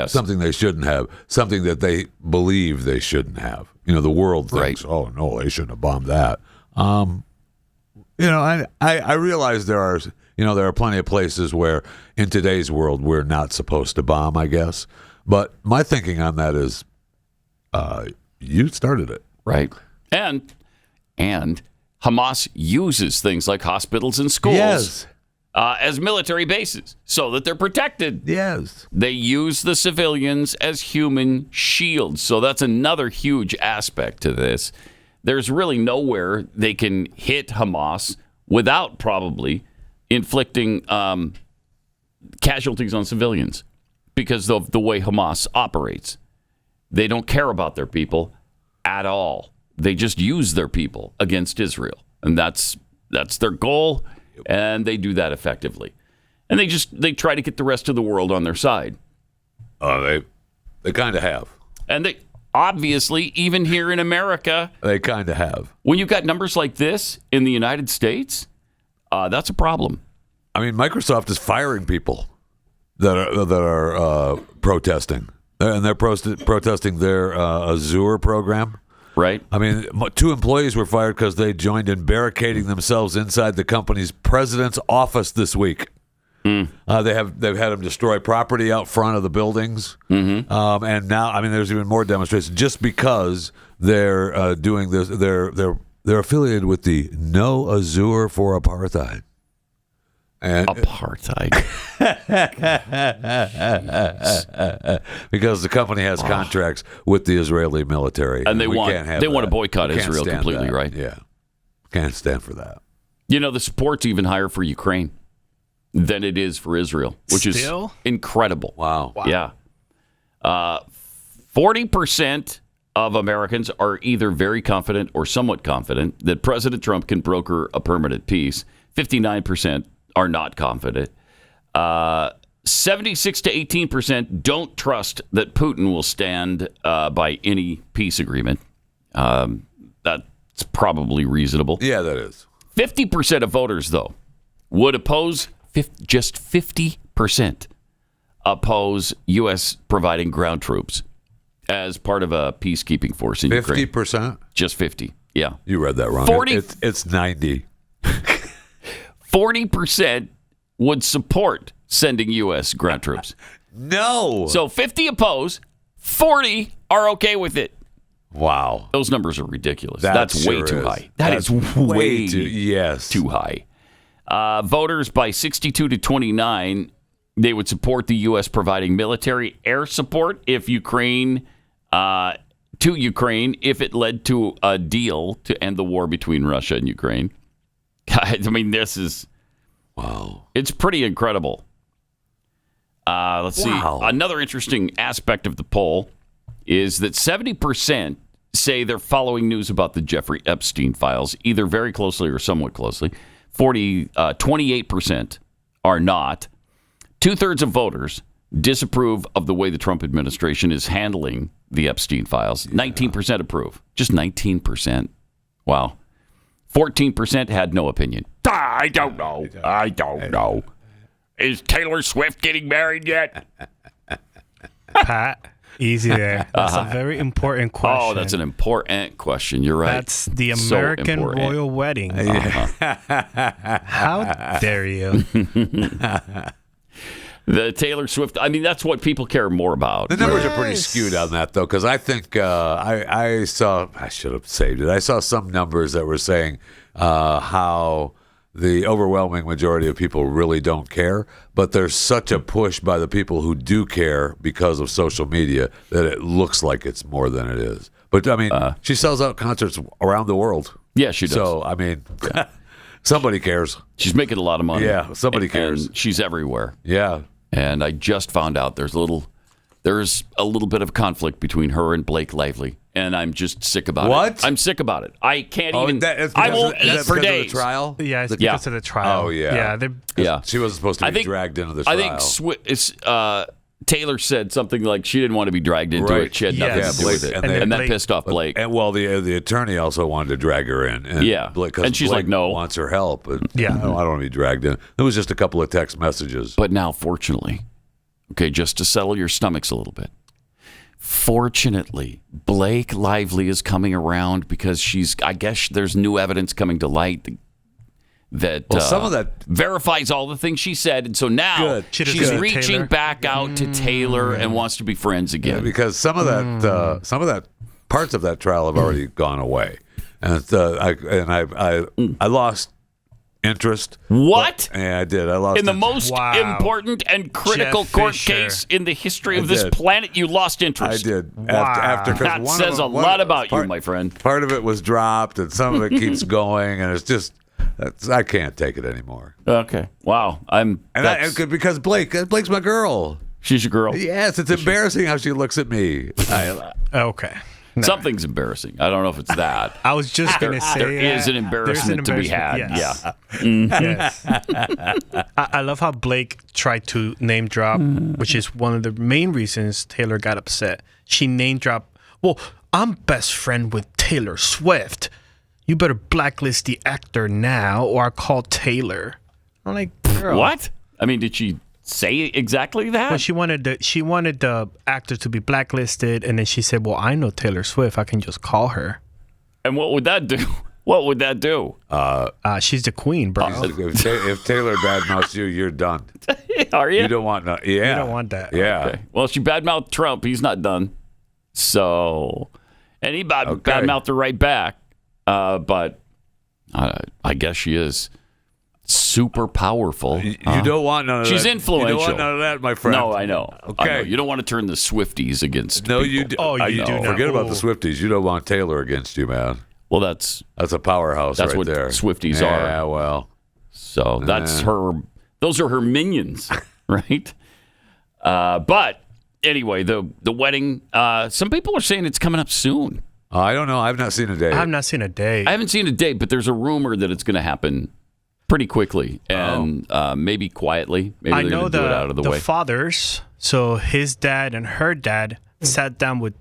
something they shouldn't have, something that they believe they shouldn't have. The world thinks, oh, no, they shouldn't have bombed that. I realize there are plenty of places where in today's world we're not supposed to bomb, I guess. But my thinking on that is, you started it. Right. And Hamas uses things like hospitals and schools Yes. As military bases so that they're protected. Yes. They use the civilians as human shields. So that's another huge aspect to this. There's really nowhere they can hit Hamas without probably inflicting casualties on civilians because of the way Hamas operates. They don't care about their people at all. They just use their people against Israel. And that's their goal, and they do that effectively. And they try to get the rest of the world on their side. They kind of have. And they obviously, even here in America, they kind of have. When you've got numbers like this in the United States, that's a problem. I mean, Microsoft is firing people that are protesting, and they're protesting their Azure program. Right. I mean, 2 employees were fired because they joined in barricading themselves inside the company's president's office this week. They've had them destroy property out front of the buildings, and now, I mean, there's even more demonstrations just because they're doing this. They're affiliated with the No Azure for Apartheid. And apartheid. Because the company has contracts with the Israeli military, and they want to boycott Israel completely, that. right? Yeah, can't stand for that. You know, the support's even higher for Ukraine than it is for Israel, which is incredible. Wow. Yeah. 40% of Americans are either very confident or somewhat confident that President Trump can broker a permanent peace. 59% are not confident. 76 to 18% don't trust that Putin will stand by any peace agreement. That's probably reasonable. Yeah, that is. 50% of voters, though, would oppose, just 50% oppose U.S. providing ground troops as part of a peacekeeping force in Ukraine. 50%? Just 50, yeah. You read that wrong. 40, it's 90. 40% would support sending U.S. ground troops. No. So 50 oppose, 40 are okay with it. Wow. Those numbers are ridiculous. That That's way sure too is. high. That's That's way too high. Voters by 62 to 29, they would support the U.S. providing military air support if Ukraine to Ukraine if it led to a deal to end the war between Russia and Ukraine. I mean, this is wow. It's pretty incredible. Let's see. Another interesting aspect of the poll is that 70% say they're following news about the Jeffrey Epstein files, either very closely or somewhat closely. 28% are not. 2/3 of voters disapprove of the way the Trump administration is handling the Epstein files. 19% approve. Just 19%. Wow. 14% had no opinion. I don't know. I don't know. Is Taylor Swift getting married yet? Pat, easy there. That's a very important question. Oh, that's an important question. You're right. That's the American royal wedding. How dare you? The Taylor Swift, I mean, that's what people care more about. The numbers are pretty skewed on that, though, because I think I should have saved it. I saw some numbers that were saying how the overwhelming majority of people really don't care, but there's such a push by the people who do care because of social media that it looks like it's more than it is. But, I mean, she sells out concerts around the world. Yeah, she does. So, I mean, somebody cares. She's making a lot of money. Yeah, somebody cares. And she's everywhere. Yeah. And I just found out there's a little bit of conflict between her and Blake Lively, and I'm just sick about it. What? I'm sick about it. I can't even. I won't eat for days. Of the trial? Yeah, it's because of the trial. Oh, yeah. Yeah. She wasn't supposed to be dragged into the trial. I think Taylor said something like she didn't want to be dragged into it. She had nothing to do with it. And that pissed off Blake. And the attorney also wanted to drag her in. And and she's Blake like, no. wants her help. And Yeah. I don't want to be dragged in. It was just a couple of text messages. But now, fortunately, okay, just to settle your stomachs a little bit, fortunately, Blake Lively is coming around because I guess there's new evidence coming to light. that some of that verifies all the things she said, and so now she's reaching back out to Taylor and wants to be friends again. Yeah, because some of that parts of that trial have already gone away, and I lost interest. What? Yeah, I did. I lost in the most important and critical court case in the history of this planet. You lost interest. I did. Wow. After that says a lot about you, my friend. Part of it was dropped, and some of it keeps going, and it's just. I can't take it anymore. Okay. Wow. Because Blake's my girl. She's your girl? Yes. It's embarrassing how she looks at me. Okay. No. Something's embarrassing. I don't know if it's that. I was just going to say there is an embarrassment to be had. Yes. Yeah. Mm-hmm. Yes. I love how Blake tried to name drop, which is one of the main reasons Taylor got upset. She name dropped, well, I'm best friend with Taylor Swift. You better blacklist the actor now or I'll call Taylor. I'm like, girl. What? I mean, did she say exactly that? Well, she wanted the actor to be blacklisted, and then she said, well, I know Taylor Swift. I can just call her. And what would that do? What would that do? She's the queen, bro. If Taylor badmouths you, you're done. Are you? You don't want no. Yeah. You don't want that. Yeah. Okay. Well, she badmouthed Trump. He's not done. So, and he badmouthed her right back. But I guess she is super powerful. You don't want none of that. She's influential. You don't want none of that, my friend. No, I know. Okay. I know. You don't want to turn the Swifties against No, people. you do. Oh, you do not. Forget about the Swifties. You don't want Taylor against you, man. Well, that's a powerhouse that's right what there. Swifties are. Yeah, well. So that's her. Those are her minions, right? But anyway, the wedding. Some people are saying it's coming up soon. I don't know. I've not seen a date. I have not seen a date. I haven't seen a date, but there's a rumor that it's going to happen pretty quickly and maybe quietly. Maybe I they're know going to do it out of the way. The fathers, so his dad and her dad sat down with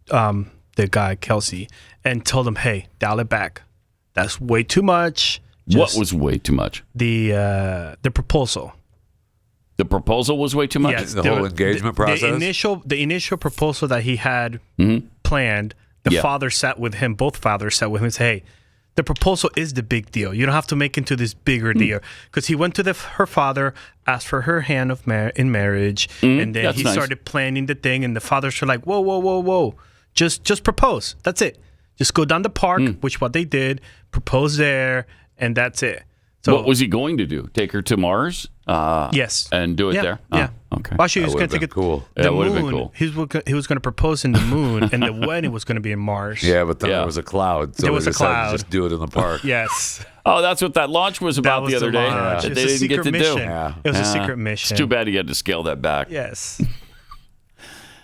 the guy, Kelce, and told him, hey, dial it back. That's way too much. What was way too much? The proposal. The proposal was way too much? Yes, the whole engagement process? The initial proposal that he had planned, father sat with him, both fathers sat with him and said, hey, the proposal is the big deal. You don't have to make it into this bigger deal. Because he went to her father, asked for her hand in marriage, and then he started planning the thing, and the fathers were like, whoa, whoa, whoa, whoa. Just propose. That's it. Just go down the park, which what they did, propose there, and that's it. So, what was he going to do? Take her to Mars? Yes. And do it there? Yeah. Okay. Well, actually, he was going to take it cool. The moon. He was going to propose in the moon, and the wedding was going to be in Mars. Yeah, but then there was a cloud. So there was a cloud. Just do it in the park. Yes. Oh, that's what that launch was about the other day. That they didn't get to mission. do. Yeah. It was a secret mission. It's too bad he had to scale that back. Yes.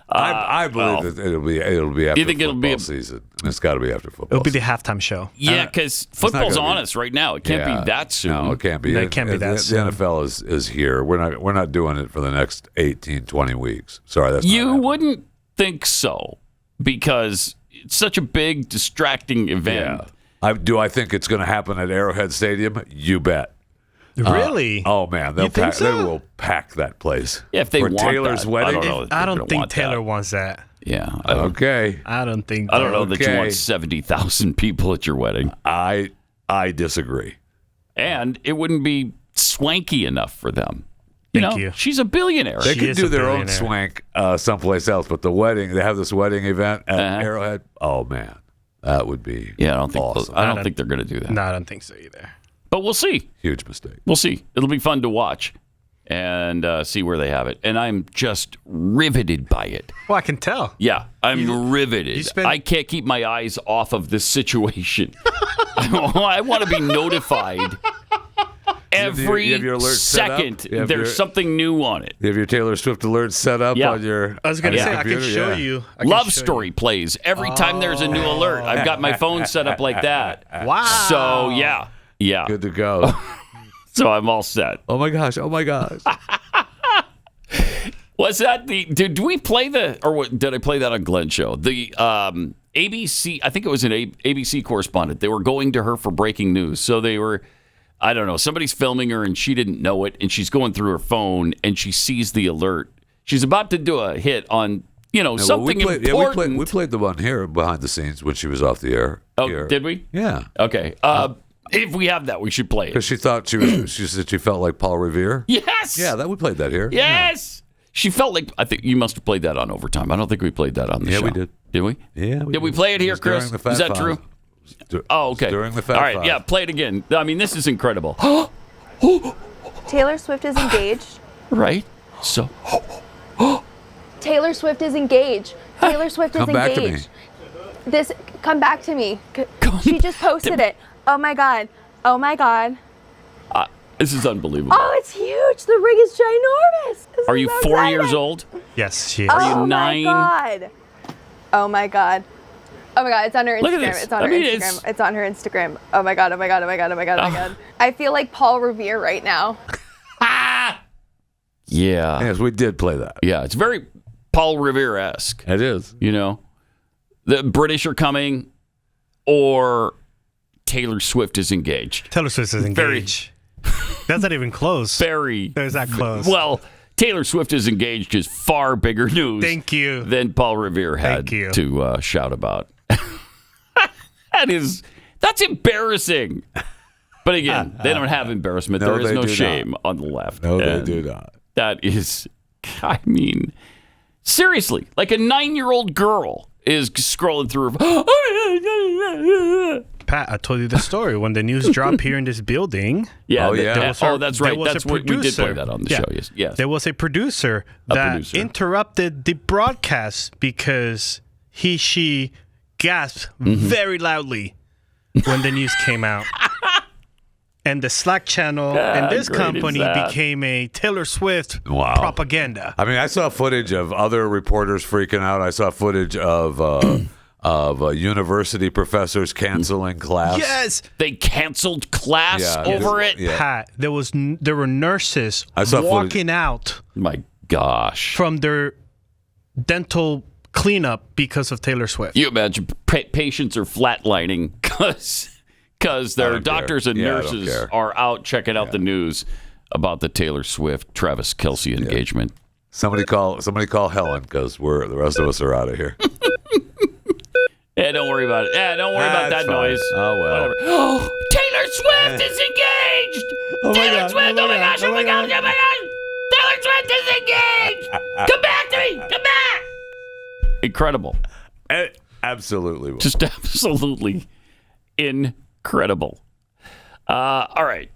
I believe that it'll be after football season. It's got to be after football. It'll be the halftime show. Yeah, because football's on us right now. It can't be that soon. No, it can't be. It can't be that soon. The NFL is here. We're not doing it for the next 18, 20 weeks. Sorry, that's you wouldn't think so because it's such a big distracting event. Yeah. Do I think it's going to happen at Arrowhead Stadium? You bet. Really? Oh man, they will pack that place. Yeah, if they for want Taylor's that. wedding. I don't think Taylor wants that. Yeah. Okay. I don't think. I don't know that you want 70,000 people at your wedding. I disagree. And it wouldn't be swanky enough for them. Thank you. She's a billionaire. They could do their own swank someplace else, but the wedding, they have this wedding event at Arrowhead. Oh man, that would be I don't think awesome. I don't think they're going to do that. No, I don't think so either. But we'll see. Huge mistake. We'll see. It'll be fun to watch and see where they have it. And I'm just riveted by it. Well, I can tell. Yeah, I'm riveted. I can't keep my eyes off of this situation. I want to be notified every second. There's something new on it. You have your Taylor Swift alert set up on your I was going to say, computer? I can show you. Love Story plays every time there's a new alert. I've got my phone set up like that. Wow. So, yeah. Good to go. So I'm all set. Oh my gosh. Was that did we play did I play that on Glenn's show? The ABC, I think it was an ABC correspondent. They were going to her for breaking news. So they were, I don't know, somebody's filming her and she didn't know it. And she's going through her phone and she sees the alert. She's about to do a hit on, something important. We played the one here behind the scenes when she was off the air. Oh, did we? Yeah. Okay. If we have that, we should play it. Because she thought she said she felt like Paul Revere. Yes. Yeah, we played that here. Yes. Yeah. She felt like, I think you must have played that on Overtime. I don't think we played that on the show. Yeah, we did. Did we? Yeah. Did we play it here, Chris? Is that true? Oh, okay. During the Fat All right, Five. yeah, play it again. I mean, this is incredible. Taylor Swift is engaged. Right? So. Taylor Swift is engaged. Taylor Swift is Come back engaged. to me. Come back to me. She just posted it. Oh my God. Oh my God. This is unbelievable. Oh, it's huge. The ring is ginormous. This Are is you so 4 exciting. years old? Yes, she is. Are you 9? Oh my God. Oh my God. Oh my God, it's on her Look at Instagram. this. It's on I her mean, Instagram. It's on her Instagram. Oh my God, oh my God, oh my God, oh my God, oh my God. I feel like Paul Revere right now. Yeah. Yes, we did play that. Yeah, it's very Paul Revere-esque. It is. You know, the British are coming, or Taylor Swift is engaged. Taylor Swift is engaged. That's not even close. Very. That's that close. Well, Taylor Swift is engaged is far bigger news. Thank you. Than Paul Revere had to shout about. That's embarrassing. But again, they don't have embarrassment. No, there is they no do shame not. on the left. No, they And do not. That is, I mean, seriously, like a 9-year-old girl is scrolling through. Pat, I told you the story when the news dropped here in this building. Yeah. That's right. That's what we did play that on the show. Yes. There was a producer that interrupted the broadcast because she gasped very loudly when the news came out. And the Slack channel and this company became a Taylor Swift propaganda. I mean, I saw footage of other reporters freaking out. I saw footage of university professors canceling class. Yes, they canceled class over it. Yeah. Pat, there were nurses walking out. My gosh, from their dental cleanup because of Taylor Swift. You imagine patients are flatlining because their doctors and nurses are out checking out the news about the Taylor Swift Travis Kelce engagement. Somebody call Helen because the rest of us are out of here. Yeah, don't worry about it. Yeah, don't worry about that noise. Oh well. Whatever. Oh, Taylor Swift is engaged. Taylor Swift. Oh my gosh. Oh my gosh. Oh my gosh. Taylor Swift is engaged. Come back to me. Come back. Incredible. Absolutely. Just absolutely incredible. All right.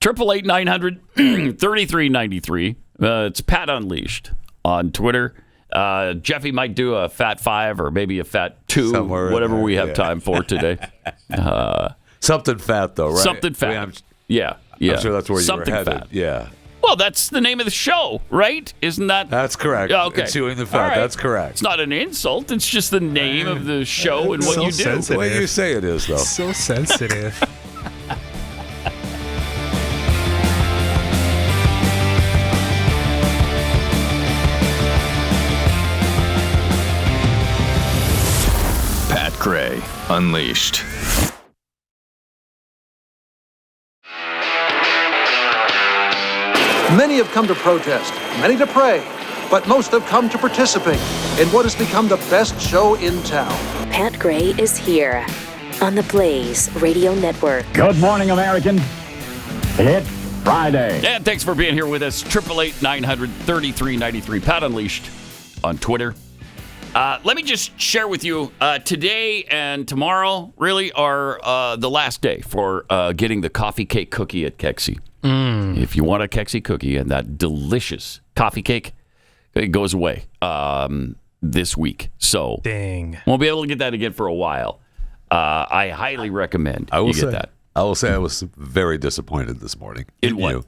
888-900-3393. It's Pat Unleashed on Twitter. Jeffy might do a Fat 5 or maybe a Fat 2, somewhere whatever we have time for today. Something fat, though, right? Something fat. I mean, yeah. I'm sure that's where something you were headed. Fat. Yeah. Well, that's the name of the show, right? Isn't that? That's correct. Okay. Chewing the fat. All right. That's correct. It's not an insult. It's just the name of the show and what you do. Sensitive. The way you say it is, though. So sensitive. Pat Gray Unleashed. Many have come to protest, many to pray, but most have come to participate in what has become the best show in town. Pat Gray is here on the Blaze Radio Network. Good morning, American. It's Friday. And thanks for being here with us. 888-900-3393. Pat Unleashed on Twitter. Let me just share with you, today and tomorrow really are the last day for getting the coffee cake cookie at Kelce. If you want a Kelce cookie and that delicious coffee cake, it goes away this week. So won't be able to get that again for a while. I highly recommend you get that. I will say I was very disappointed this morning in what? you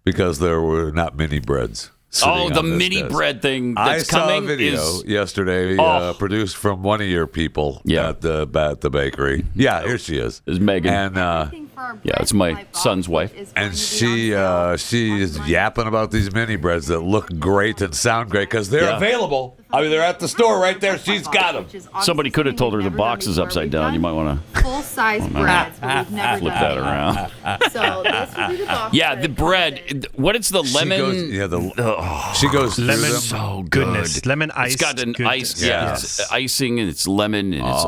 because there were not mini breads. Oh, the mini bread thing that's coming. I saw a video yesterday produced from one of your people at the bakery. Yeah, here she is. Is Megan. And Yeah, it's my son's wife. And she is yapping about these mini breads that look great and sound great because they're available. I mean, they're at the store right there. She's got them. Somebody could have told her the box is upside down. You might want to full-size breads, but we've never flip done that around. So this would be the box. Yeah, the bread. What is the lemon? She goes lemon. through them. So good. Goodness, lemon ice. It's got an ice. Yeah, Yes. it's icing and it's lemon and it's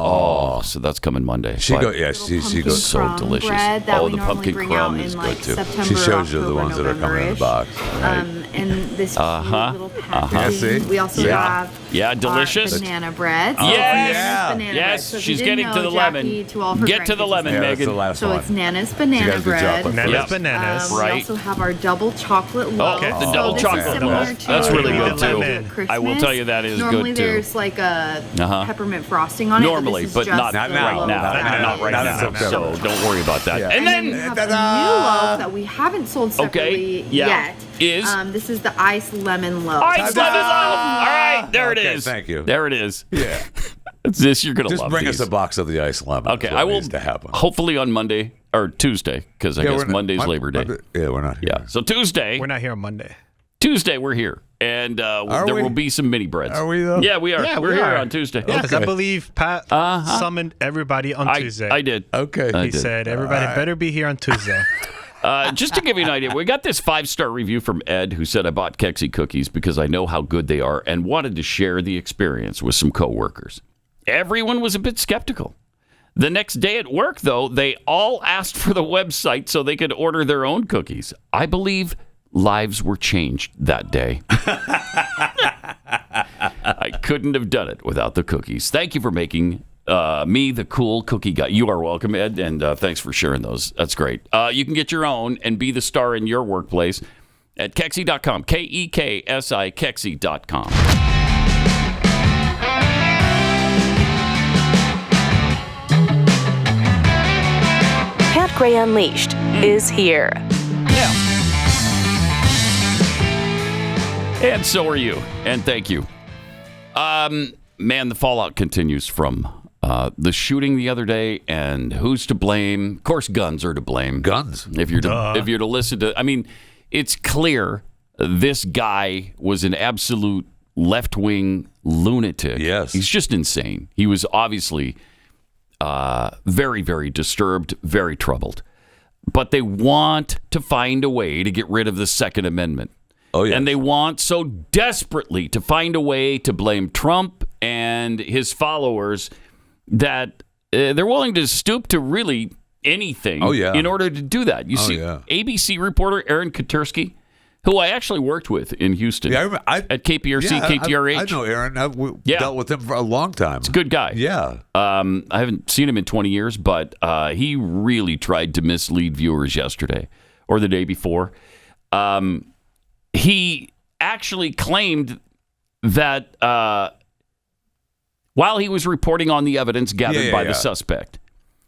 so that's coming Monday. She But goes so delicious. Bread that we the normally pumpkin bring crumb out is in good like too. September, She shows you the October, ones that are coming in the November-ish. box. And this cute little packaging. We also have delicious banana bread. Yes, Banana bread. yes, So if she's you didn't getting to know, the Jackie, lemon. to all her Get to the grandkids lemon, is Megan. So it's Nana's banana bread. Nana's bananas. We Right. also have our double chocolate loaf. Okay, the So double this is chocolate similar loaf. to That's really good what we too. do at Christmas. I will tell you that is Normally good too. there's like a peppermint frosting on Normally, it. but not right now. Not right now. So don't worry about that. And then we have a new loaf that we haven't sold separately yet. Is this is the iced lemon loaf. Iced lemon loaf. All right, there it is. Thank you. There it is. Yeah. It's this you're gonna Just love. bring these. us a box of the ice lemon. Okay, That's what I will. needs to happen. Hopefully on Monday or Tuesday, because I guess Monday's Labor Day. Yeah, we're not here. Yeah, so Tuesday. We're not here on Monday. Tuesday we're here, and there will be some mini breads. Are we though? Yeah, we are. Yeah, we're we here are. on Tuesday. Yeah, because I believe Pat summoned everybody on Tuesday. I did. Okay. He said everybody better be here on Tuesday. Just to give you an idea, we got this 5-star review from Ed, who said, I bought Kelce cookies because I know how good they are and wanted to share the experience with some coworkers. Everyone was a bit skeptical. The next day at work, though, they all asked for the website so they could order their own cookies. I believe lives were changed that day. I couldn't have done it without the cookies. Thank you for making me the cool cookie guy. You are welcome, Ed, and thanks for sharing those. That's great. You can get your own and be the star in your workplace at Kelce.com. Keksi, Kelce.com. Pat Gray Unleashed is here. Yeah. And so are you. And thank you. Man, the fallout continues from the shooting the other day, and who's to blame? Of course, guns are to blame. Guns. If you're to listen to, I mean, it's clear this guy was an absolute left-wing lunatic. Yes, he's just insane. He was obviously very, very disturbed, very troubled. But they want to find a way to get rid of the Second Amendment. Oh, yeah. And they want so desperately to find a way to blame Trump and his followers that they're willing to stoop to really anything in order to do that. You see, ABC reporter Aaron Katersky, who I actually worked with in Houston at KPRC, KTRH. I know Aaron. I've dealt with him for a long time. He's a good guy. Yeah. I haven't seen him in 20 years, but he really tried to mislead viewers yesterday or the day before. He actually claimed that while he was reporting on the evidence gathered by the suspect,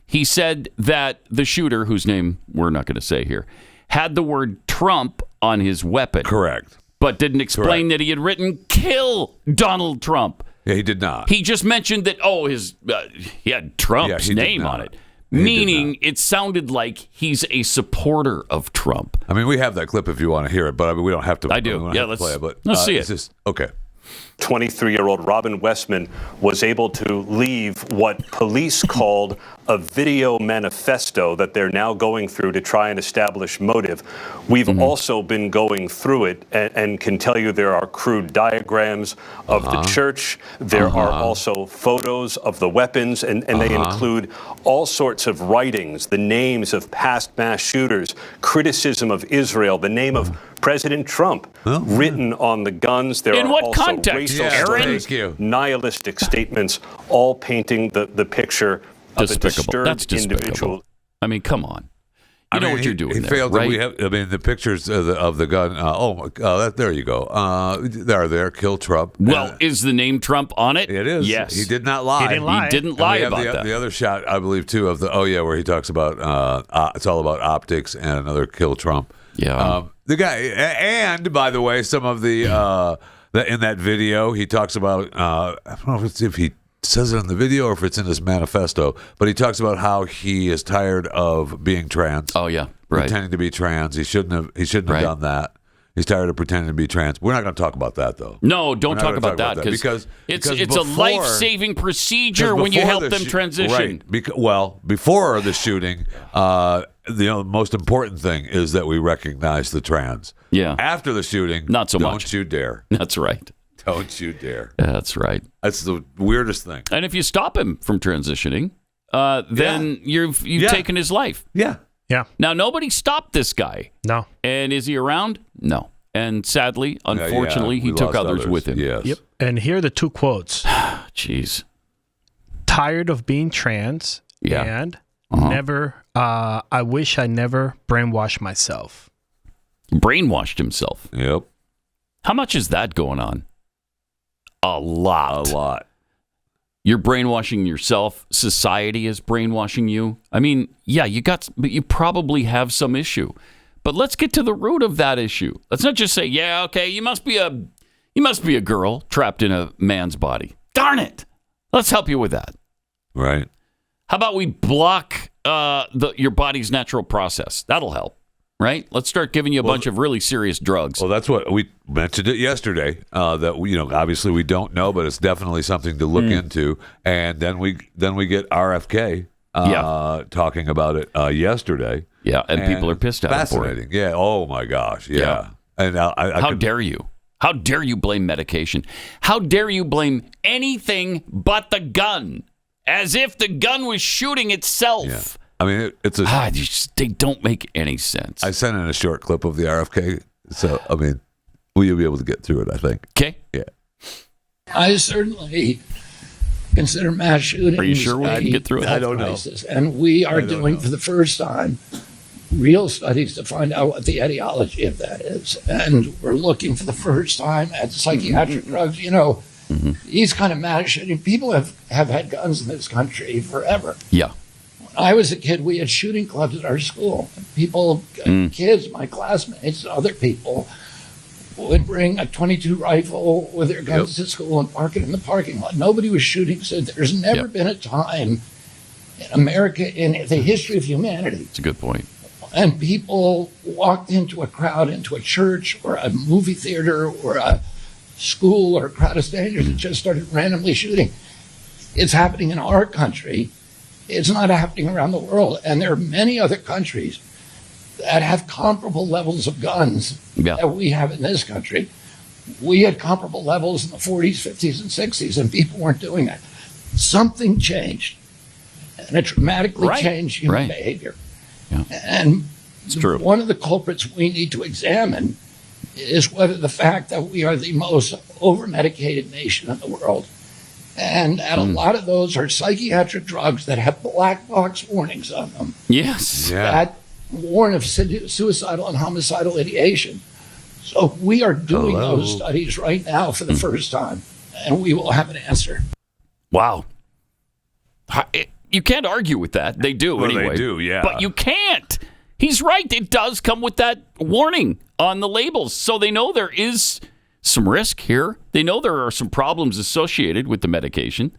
he said that the shooter, whose name we're not going to say here, had the word Trump on his weapon. Correct. But didn't explain that he had written "Kill Donald Trump." Yeah, he did not. He just mentioned that, he had Trump's name on it. Meaning it sounded like he's a supporter of Trump. I mean, we have that clip if you want to hear it, but I mean, we don't have to. I do. Yeah, let's play it. But let's see it. It's just, okay. 23-year-old Robin Westman was able to leave what police called a video manifesto that they're now going through to try and establish motive. We've also been going through it and can tell you there are crude diagrams of the church. There are also photos of the weapons, and they include all sorts of writings, the names of past mass shooters, criticism of Israel, the name of President Trump written on the guns. There In are what also context, racial Aaron? slurs, nihilistic statements, all painting the picture of a disturbed That's despicable. individual. I mean, come on. You know what you're doing He there, failed. right? We have, I mean, the pictures of the gun. There you go. There. Kill Trump. Well, is the name Trump on it? It is. Yes. He did not lie. He didn't lie. He didn't lie And we about have that. The other shot, I believe, too, of the where he talks about it's all about optics and another kill Trump. Yeah. The guy, and by the way, some of the in that video, he talks about. I don't know if he says it in the video or if it's in his manifesto, but he talks about how he is tired of being trans. Oh yeah, right. Pretending to be trans. He shouldn't have done that. He's tired of pretending to be trans. We're not going to talk about that though. No, don't talk about that because it's a life-saving procedure when you help them transition. Right. Before the shooting, the most important thing is that we recognize the trans. Yeah. After the shooting, not so much. Don't you dare. That's right. Don't you dare. That's right. That's the weirdest thing. And if you stop him from transitioning, then you've taken his life. Yeah. Yeah. Now, nobody stopped this guy. No. And is he around? No. And sadly, unfortunately, he took others with him. Yes. Yep. And here are the two quotes. Jeez. Tired of being trans. Yeah. And never, I wish I never brainwashed myself. Brainwashed himself. Yep. How much is that going on? A lot. You're brainwashing yourself. Society is brainwashing you. I mean, yeah, but you probably have some issue. But let's get to the root of that issue. Let's not just say, yeah, okay, you must be a girl trapped in a man's body. Darn it. Let's help you with that. Right. How about we block your body's natural process? That'll help. Right? Let's start giving you a bunch of really serious drugs. Well, that's what we mentioned it yesterday. That obviously we don't know, but it's definitely something to look into. And then we get RFK talking about it yesterday. Yeah, and people are pissed at him for it. Fascinating. Yeah. Oh my gosh. Yeah. And how dare you? How dare you blame medication? How dare you blame anything but the gun? As if the gun was shooting itself. Yeah. I mean, they don't make any sense. I sent in a short clip of the RFK, so I mean, you'll be able to get through it, I think. Okay. Yeah. I certainly consider mass shootings. Are you sure we can get through it? I don't know. And we are doing for the first time real studies to find out what the etiology of that is. And we're looking for the first time at psychiatric drugs. These kind of mass shooting, people have had guns in this country forever. Yeah. I was a kid, we had shooting clubs at our school. People, kids, my classmates, other people would bring a .22 rifle with their guns to school and park it in the parking lot. Nobody was shooting. So there's never been a time in America, in the history of humanity. That's a good point. And people walked into a crowd, into a church or a movie theater or a school or a crowd of strangers and just started randomly shooting. It's happening in our country. It's not happening around the world. And there are many other countries that have comparable levels of guns that we have in this country. We had comparable levels in the 40s, 50s, and 60s, and people weren't doing that. Something changed, and it dramatically changed human behavior. Yeah. And it's true. One of the culprits we need to examine is whether the fact that we are the most over-medicated nation in the world, and a lot of those are psychiatric drugs that have black box warnings on them. Yes. That warn of suicidal and homicidal ideation. So we are doing those studies right now for the first time, and we will have an answer. Wow. You can't argue with that. They do anyway. They do, yeah. But you can't. He's right. It does come with that warning on the labels. So they know there is some risk here. They know there are some problems associated with the medication.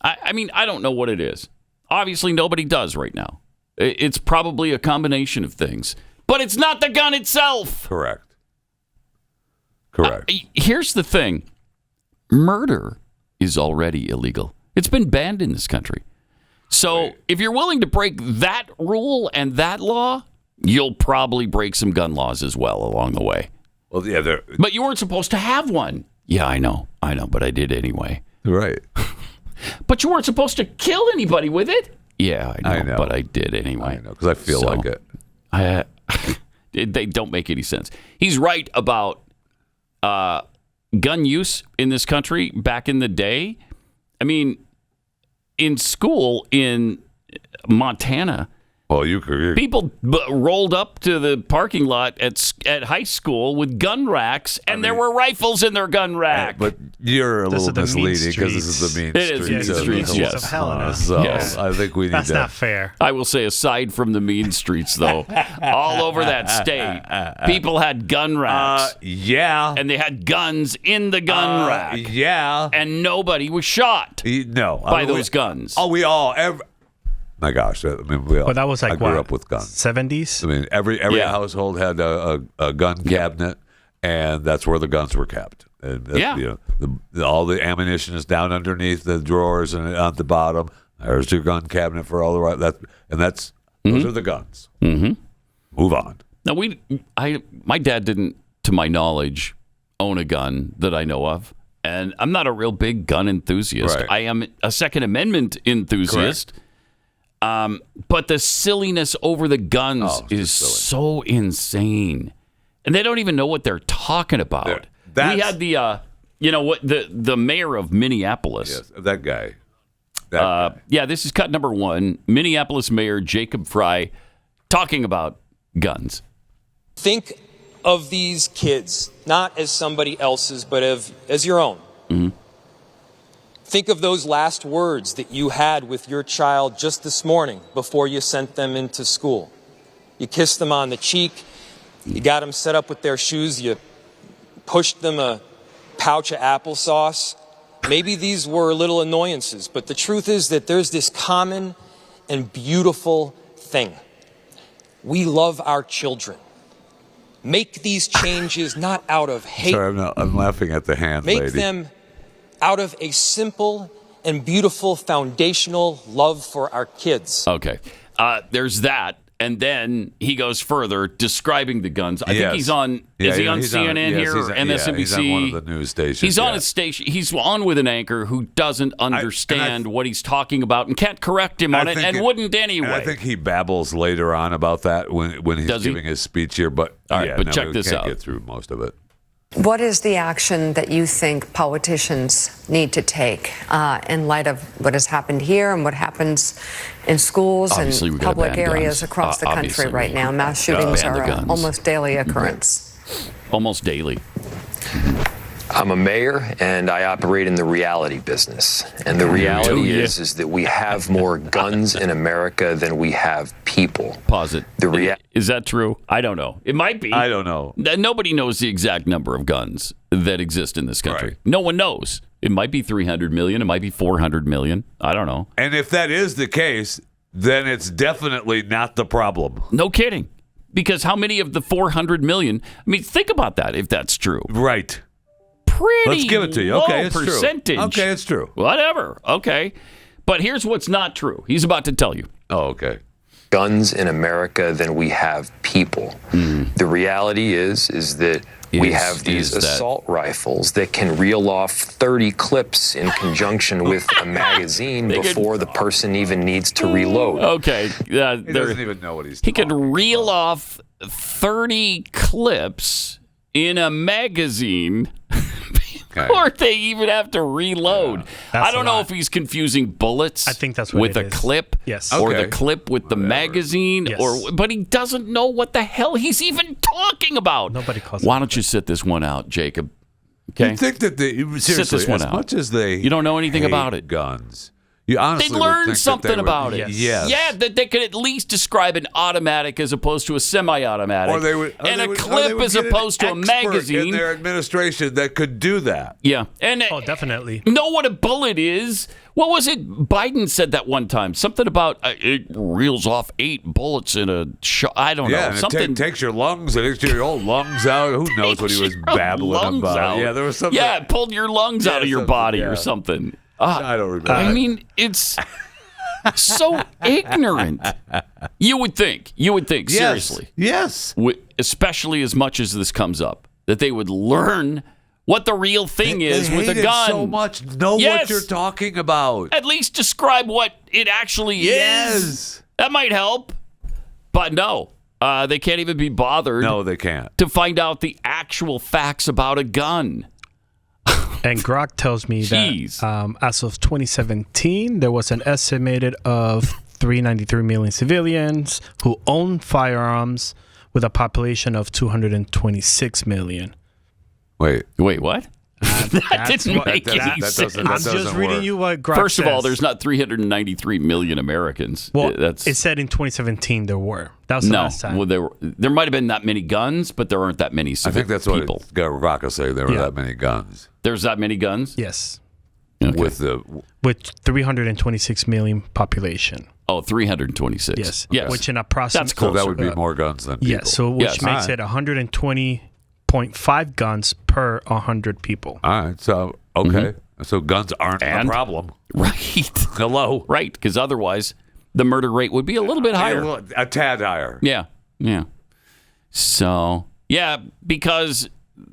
I mean, I don't know what it is. Obviously, nobody does right now. It's probably a combination of things. But it's not the gun itself. Correct. Here's the thing. Murder is already illegal. It's been banned in this country. So if you're willing to break that rule and that law, you'll probably break some gun laws as well along the way. Well, yeah, but you weren't supposed to have one. Yeah, I know, but I did anyway. Right. But you weren't supposed to kill anybody with it. Yeah, I know. But I did anyway. I know, because I feel like it. They don't make any sense. He's right about gun use in this country back in the day. I mean, in school in Montana, Well, people rolled up to the parking lot at high school with gun racks, and there were rifles in their gun rack. But you're a little misleading because this is the mean streets. Yes. So I think we need That's not fair. I will say, aside from the mean streets, though, all over that state, people had gun racks. And they had guns in the gun rack. And nobody was shot by those guns. My gosh, I mean, But that was like I grew up with guns. 70s? I mean, every household had a gun cabinet, and that's where the guns were kept. And all the ammunition is down underneath the drawers and at the bottom. There's your gun cabinet for all the those are the guns. Mm-hmm. Move on. Now my dad didn't, to my knowledge, own a gun that I know of, and I'm not a real big gun enthusiast. Right. I am a Second Amendment enthusiast. Correct. But the silliness over the guns is so insane, and they don't even know what they're talking about. We had the mayor of Minneapolis. Yes, that guy. This is cut number 1. Minneapolis Mayor Jacob Frey talking about guns. Think of these kids not as somebody else's, but as your own. Mm-hmm. Think of those last words that you had with your child just this morning before you sent them into school. You kissed them on the cheek. You got them set up with their shoes. You pushed them a pouch of applesauce. Maybe these were little annoyances, but the truth is that there's this common and beautiful thing. We love our children. Make these changes not out of hate. Sorry, I'm laughing at the hand lady. Make them out of a simple and beautiful foundational love for our kids. Okay. There's that. And then he goes further describing the guns. I think he's on, is he on CNN here or MSNBC? He's on one of the news stations. He's on a station. He's on with an anchor who doesn't understand what he's talking about and can't correct him on it and wouldn't anyway. I think he babbles later on about that when he's giving his speech here. But check this out. We can't get through most of it. What is the action that you think politicians need to take in light of what has happened here and what happens in schools and public areas across the country right now? Mass shootings are an almost daily occurrence. Almost daily. I'm a mayor, and I operate in the reality business. And the reality is that we have more guns in America than we have people. Pause it. Is that true? I don't know. It might be. I don't know. Nobody knows the exact number of guns that exist in this country. Right. No one knows. It might be 300 million. It might be 400 million. I don't know. And if that is the case, then it's definitely not the problem. No kidding. Because how many of the 400 million? I mean, think about that if that's true. Right. Pretty Let's give it to you. Okay, it's percentage. True. Okay, it's true. Whatever. Okay. But here's what's not true. He's about to tell you. Oh, okay. Guns in America than we have people. The reality is that we have these assault rifles that can reel off 30 clips in conjunction with a magazine before the person even needs to reload. Okay. He doesn't even know what he's talking about. He can reel off 30 clips in a magazine before they even have to reload. Yeah, I don't know if he's confusing bullets I think that's what with it a is. clip or the clip with the magazine. Yes. But he doesn't know what the hell he's even talking about. Nobody calls Why don't you sit this one out, Jacob? Okay. You think that seriously, sit this one as out. much as they you don't know anything about it. Guns. You honestly they learned something about it. Yes. Yeah, that they could at least describe an automatic as opposed to a semi-automatic. And a clip as opposed to a magazine. In their administration that could do that. Yeah. And definitely. Know what a bullet is. What was it? Biden said that one time. Something about it reels off 8 bullets in a shot. I don't know. Something takes your lungs. It takes your whole lungs out. Who knows what he was babbling about? Out. Yeah, there was something. Yeah, it pulled your lungs out of your body or something. I don't remember. I mean, it's so ignorant. You would think, seriously. Yes. Especially as much as this comes up, that they would learn what the real thing is with a gun. So much. Know what you're talking about. At least describe what it actually is. That might help. But no, they can't even be bothered. No, they can't. To find out the actual facts about a gun. And Grok tells me that as of 2017, there was an estimated of 393 million civilians who own firearms, with a population of 226 million. Wait, what? That didn't make any sense. I'm just reading you what Grok First of all, says. there's not 393 million Americans. Well, it said in 2017 there were. That was the last time. Well, there might have been that many guns, but there aren't that many I think that's people. what Rocco say. There were that many guns. There's that many guns? Yes. Okay. With 326 million population. Oh, 326. Yes. Yes. Which in approximate. That's closer. So that would be more guns than people. Yes. So which makes it 120.5 guns per 100 people. All right. So, okay. So guns aren't a problem. Right. Hello. Right. Because otherwise, the murder rate would be a little bit higher. A tad higher. Yeah. Yeah. So, because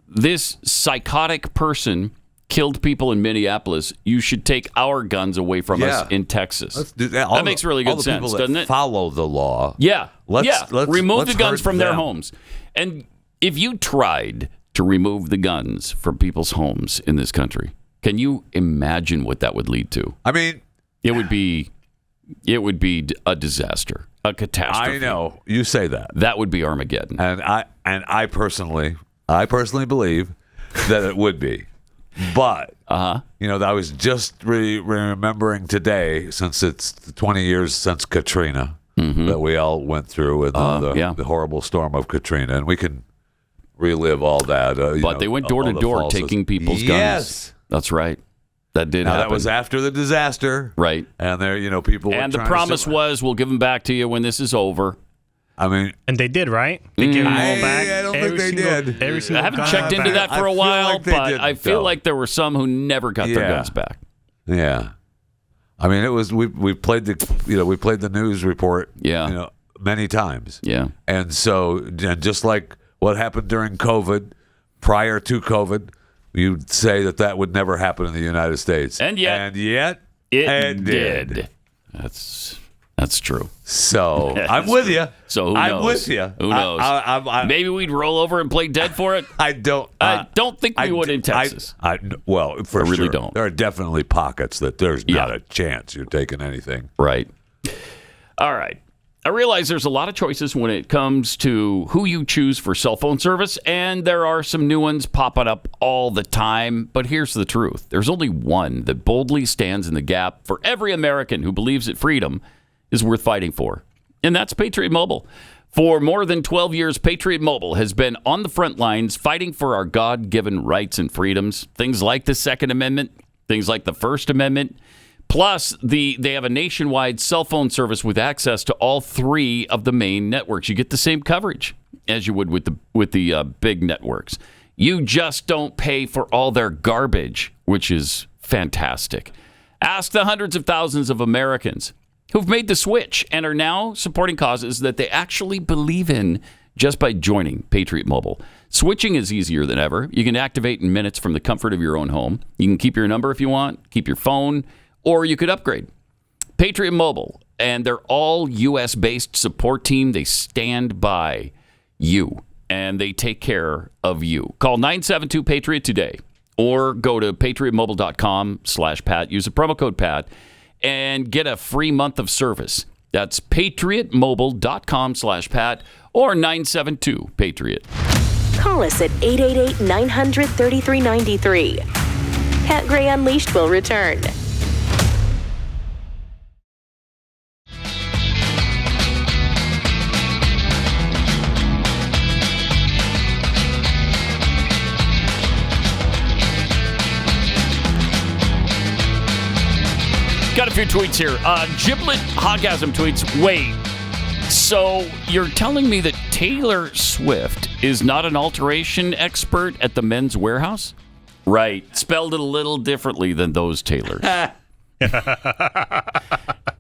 this psychotic person killed people in Minneapolis, you should take our guns away from us in Texas. Let's do that. That makes really good sense, doesn't it? Follow the law. Yeah. Let's remove the guns hurt from their them. homes. And if you tried to remove the guns from people's homes in this country, can you imagine what that would lead to? I mean, it would be a disaster, a catastrophe. I know you say that. That would be Armageddon. And I personally believe that it would be. But I was just remembering today, since it's 20 years since Katrina that we all went through with the horrible storm of Katrina, and we can relive all that. But they went door to door taking people's guns. Yes, that's right. That did happen. That was after the disaster, right? And there, people. And the promise was, we'll give them back to you when this is over. I mean, and they did, right? They gave them all back. I don't think they did. I haven't checked into that for a while, but I feel like there were some who never got their guns back. Yeah, I mean, it was we played the news report, many times, and just like what happened during COVID, prior to COVID, you'd say that would never happen in the United States, and yet it did. That's true. So I'm with you. So who knows? I'm with you. Who knows? Maybe we'd roll over and play dead for it. I don't think we would in Texas. I really sure. Don't. There are definitely pockets that there's not a chance you're taking anything. Right. All right. I realize there's a lot of choices when it comes to who you choose for cell phone service, and there are some new ones popping up all the time. But here's the truth. There's only one that boldly stands in the gap for every American who believes that freedom is worth fighting for, and that's Patriot Mobile. For more than 12 years, Patriot Mobile has been on the front lines fighting for our God-given rights and freedoms, things like the Second Amendment, things like the First Amendment. Plus, they have a nationwide cell phone service with access to all three of the main networks. You get the same coverage as you would with the big networks. You just don't pay for all their garbage, which is fantastic. Ask the hundreds of thousands of Americans who've made the switch and are now supporting causes that they actually believe in just by joining Patriot Mobile. Switching is easier than ever. You can activate in minutes from the comfort of your own home. You can keep your number if you want, keep your phone, or you could upgrade. Patriot Mobile, and they're all U.S.-based support team. They stand by you, and they take care of you. Call 972-PATRIOT today, or go to patriotmobile.com/Pat. Use the promo code Pat, and get a free month of service. That's patriotmobile.com/Pat or 972-PATRIOT. Call us at 888-900-3393. Pat Gray Unleashed will return. Got a few tweets here. Giblet Hoggasm tweets, wait, so you're telling me that Taylor Swift is not an alteration expert at the Men's Warehouse? Right. Spelled it a little differently than those Taylors.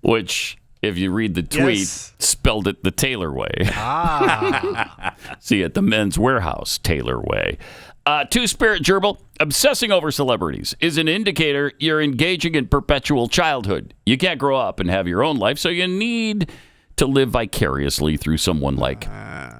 Which, if you read the tweet, spelled it the Taylor way. See, at the Men's Warehouse, Taylor way. Two-Spirit Gerbil, obsessing over celebrities is an indicator you're engaging in perpetual childhood. You can't grow up and have your own life, so you need to live vicariously through someone like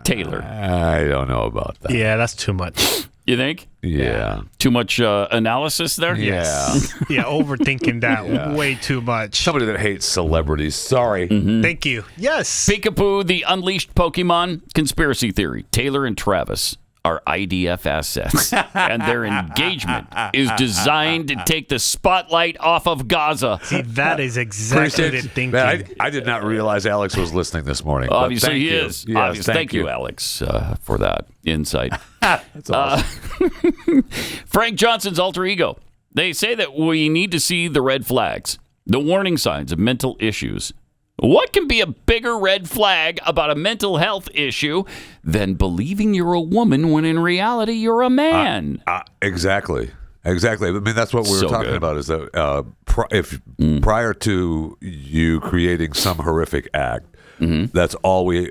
Taylor. I don't know about that. Yeah, that's too much. You think? Yeah. Too much analysis there? Yes. Yeah, overthinking that way too much. Somebody that hates celebrities. Sorry. Thank you. Yes. Peekaboo, the unleashed Pokemon conspiracy theory. Taylor and Travis are IDF assets, and their engagement is designed to take the spotlight off of Gaza. See, that is exactly the thinking. Man, I did not realize Alex was listening this morning. Obviously, he is. Yes, Obviously, thank you, Alex, for that insight. That's awesome. Frank Johnson's alter ego. They say that we need to see the red flags, the warning signs of mental issues. What can be a bigger red flag about a mental health issue than believing you're a woman when in reality you're a man? Exactly. I mean, that's what we were talking about. Is that prior to you creating some horrific act, that's all we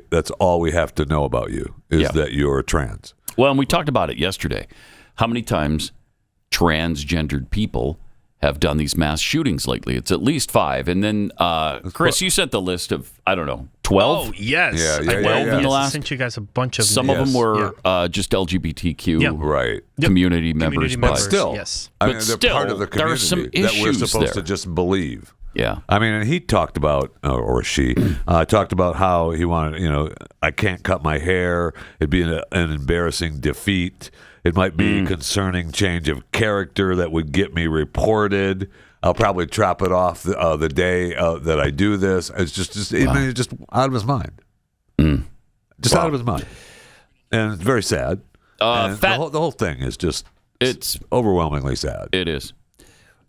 have to know about you is that you're trans. Well, and we talked about it yesterday. How many times transgendered people have done these mass shootings lately? It's at least 5. And then, Chris, you sent the list of, 12? Oh, yes. 12 in the last. I sent you guys a bunch of Some of them were just LGBTQ community members. But still, yes. I mean, they're part of the community there are some that we're issues supposed there. to just believe. Yeah. I mean, and he talked about, or she, talked about how he wanted, I can't cut my hair. It'd be an embarrassing defeat. It might be a concerning change of character that would get me reported. I'll probably chop it off the day that I do this. It's just out of his mind. Just out of his mind. And it's very sad. And the whole thing is it's overwhelmingly sad. It is.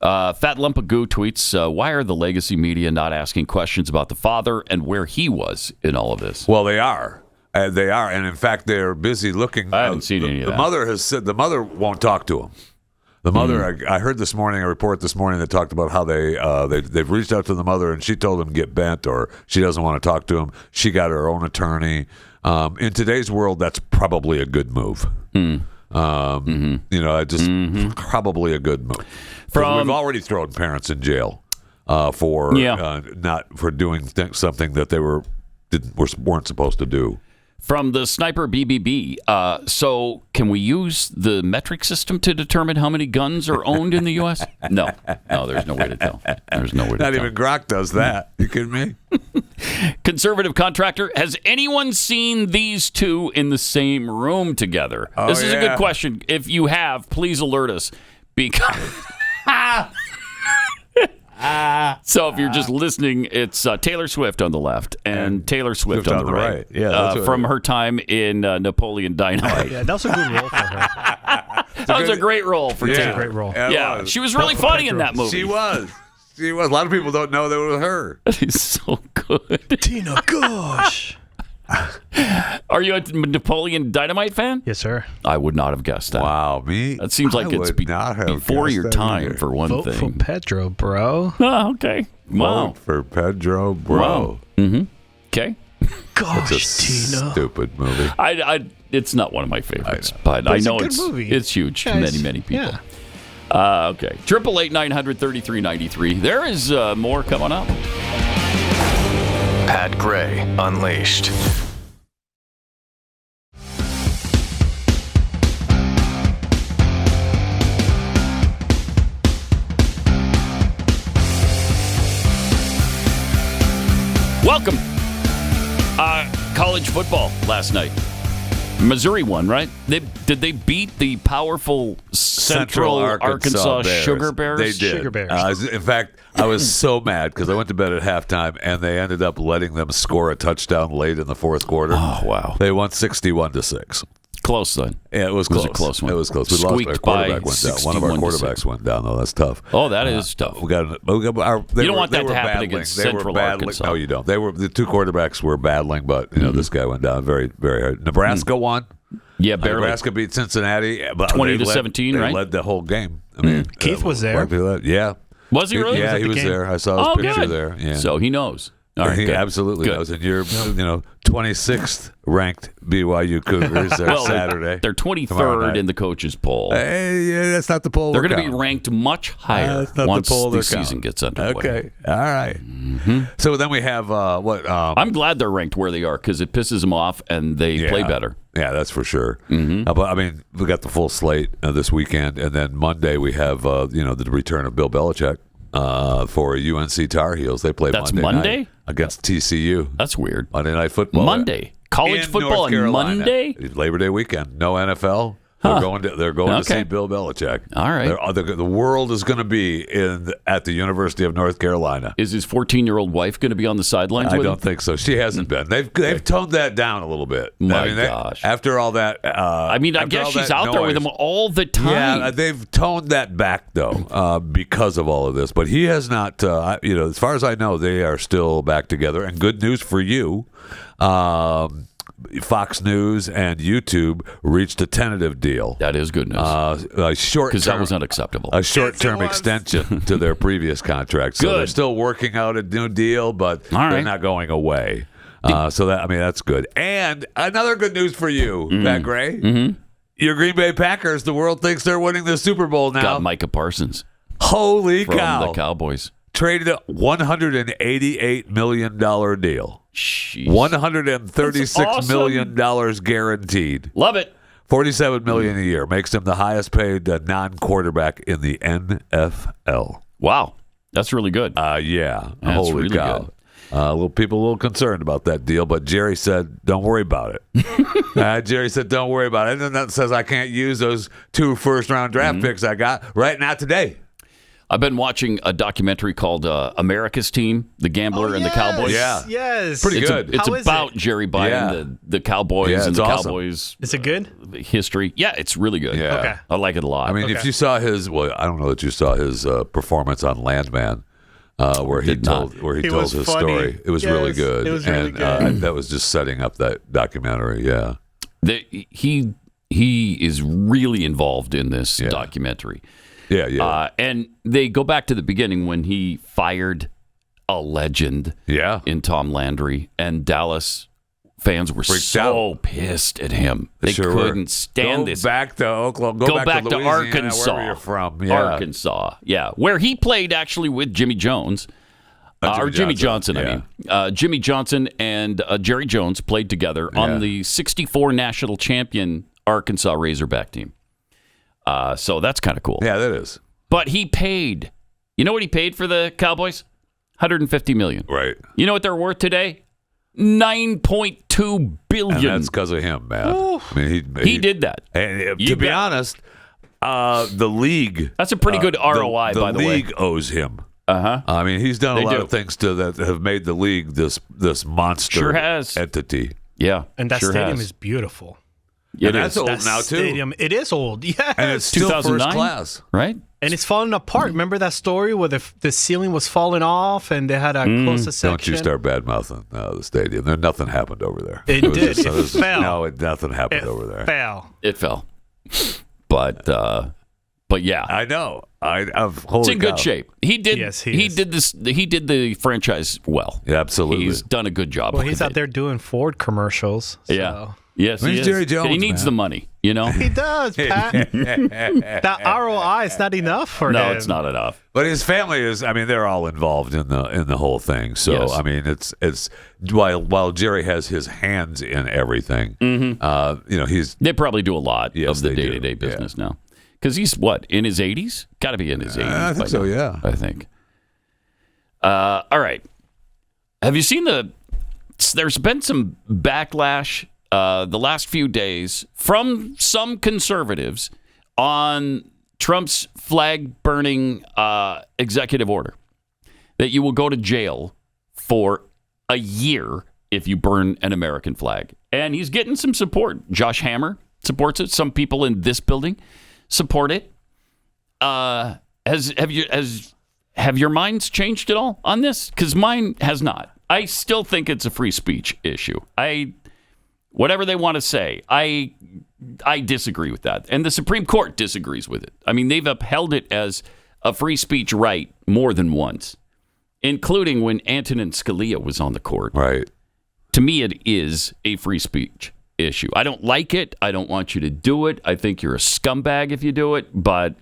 Fat Lump of Goo tweets, why are the legacy media not asking questions about the father and where he was in all of this? Well, they are. They are, and in fact, they're busy looking. I haven't seen any of that. The mother has said the mother won't talk to him. The mother, I heard this morning a report this morning that talked about how they've reached out to the mother and she told him get bent or she doesn't want to talk to him. She got her own attorney. In today's world, that's probably a good move. Probably a good move. We've already thrown parents in jail for doing something that they weren't supposed to do. From the Sniper BBB, so can we use the metric system to determine how many guns are owned in the U.S.? No, there's no way to tell. There's no way to tell. Not even Grok does that. You kidding me? Conservative contractor, has anyone seen these two in the same room together? This is a good question. If you have, please alert us. Because... So if you're just listening, it's Taylor Swift on the left and Taylor Swift on the right. Yeah, from her time in Napoleon Dynamite. Yeah, that was a good role for her. That was a great role for Taylor. Great role. Yeah, she was really funny in that movie. She was. A lot of people don't know that it was her. She's so good. Tina, gosh. Are you a Napoleon Dynamite fan? Yes, sir. I would not have guessed that. Wow, me? That seems like it's before your time for one Vote thing. for Pedro, bro. Oh, okay. Wow. Vote for Pedro, bro. Wow. Mm-hmm. Okay. Gosh, Tina. Stupid movie. It's not one of my favorites, but I know it's huge to many people. Yeah. Okay. 888-900-3393. There is more coming up. Pat Gray Unleashed. Welcome. College football last night. Missouri won, right? Did they beat the powerful Central Arkansas Sugar Bears? They did. Sugar Bears. In fact, I was so mad because I went to bed at halftime and they ended up letting them score a touchdown late in the fourth quarter. Oh, wow. They won 61-6. Close then. Yeah, it was close. It was a close one. It was close. We Squeaked lost. Our quarterback went down. One of our 61-6. quarterbacks went down, though. That's tough. Oh, that is tough. You don't want that to happen against Central Arkansas. No, you don't. The two quarterbacks were battling, but this guy went down very, very hard. Nebraska won. Yeah, barely. Nebraska beat Cincinnati 20-17, right? They led the whole game. I mean, Keith was there. Yeah. Was he really? Yeah, he was there. I saw his picture there. Yeah. So he knows. All right, good. Absolutely. Good. That was in your 26th ranked BYU Cougars there Saturday. They're 23rd in the coaches poll. Yeah, that's not the poll. They're going to be ranked much higher once the season gets underway. Okay, all right. So then we have what? I'm glad they're ranked where they are because it pisses them off and they play better. Yeah, that's for sure. But I mean, we got the full slate this weekend, and then Monday we have the return of Bill Belichick for UNC Tar Heels. They play Monday night against TCU. That's weird. Monday Night Football. Monday college football on Monday. Labor Day weekend. No NFL. They're going to see Bill Belichick. All right. The world is going to be at the University of North Carolina. Is his 14-year-old wife going to be on the sidelines? I don't think so. She hasn't been. They've toned that down a little bit. Gosh. After all that, I guess she's out there with him all the time. Yeah, they've toned that back though because of all of this. But he has not. As far as I know, they are still back together. And good news for you. Fox News and YouTube reached a tentative deal. That is good news. Because that was unacceptable. A short-term extension to their previous contract. So they're still working out a new deal, but they're not going away. That's good. And another good news for you, Pat Gray. Your Green Bay Packers, the world thinks they're winning the Super Bowl now. Got Micah Parsons. Holy cow. From the Cowboys. Traded a $188 million deal. Jeez. $136 million guaranteed. Love it. $47 million a year makes him the highest paid non-quarterback in the NFL. Wow, that's really good. Yeah, that's holy really cow. People a little concerned about that deal, but Jerry said, "Don't worry about it." Jerry said, "Don't worry about it." And then that says I can't use those 2 first-round draft picks I got right now today. I've been watching a documentary called America's Team, The Gambler and the Cowboys. Yeah. Yes. Pretty good. It's about Jerry buying the Cowboys and the awesome. Cowboys. Is it good? History. Yeah, it's really good. Yeah. Okay. I like it a lot. I mean, if you saw his, I don't know that you saw his performance on Landman, where he told his funny. story. It was really good. It was really good. That was just setting up that documentary. Yeah. He is really involved in this documentary. Yeah. And they go back to the beginning when he fired a legend in Tom Landry, and Dallas fans were pissed at him. They couldn't stand this. Go back to Oklahoma. Go back to Louisiana, Arkansas. wherever you're from. Arkansas, where he played actually with Jimmy Jones. Jimmy Johnson. Jimmy Johnson and Jerry Jones played together on the 64 national champion Arkansas Razorback team. So that's kind of cool. Yeah, that is. But he paid. You know what he paid for the Cowboys? $150 million. Right. You know what they're worth today? $9.2 billion. And that's because of him, man. Ooh. I mean, he did that. And to be honest, the league. That's a pretty good ROI, by the way. The league owes him. I mean, he's done a lot of things that have made the league this monster entity. Yeah. And that stadium is beautiful. And that's old now, too. Stadium, it is old, yes. And it's still first class. Right? And it's falling apart. Remember that story where the ceiling was falling off and they had to close a section? Don't you start bad-mouthing the stadium. Nothing happened over there. It did. It fell. No, nothing happened over there. It fell. But yeah. I know. It's in good shape. He did. Yes, he did this. He did the franchise well. Yeah, absolutely. He's done a good job. Well, he's out there doing Ford commercials. So. Yeah. Yes, he's Jerry Jones. He needs the money, you know. He does, Pat. That ROI is not enough for him. No, it's not enough. But his family is. I mean, they're all involved in the whole thing. So Yes. I mean, it's while Jerry has his hands in everything. They probably do a lot Yes, of the they do. day-to-day business now. Because he's in his 80s? Got to be in his 80s. I think so. now, Yeah. I think. All right. Have you seen there's been some backlash the last few days from some conservatives on Trump's flag-burning executive order that you will go to jail for a year if you burn an American flag. And he's getting some support. Josh Hammer supports it. Some people in this building support it. Have your minds changed at all on this? Because mine has not. I still think it's a free speech issue. Whatever they want to say, I disagree with that. And the Supreme Court disagrees with it. I mean, they've upheld it as a free speech right more than once. including when Antonin Scalia was on the court. Right. To me, it is a free speech issue. I don't like it. I don't want you to do it. I think you're a scumbag if you do it, but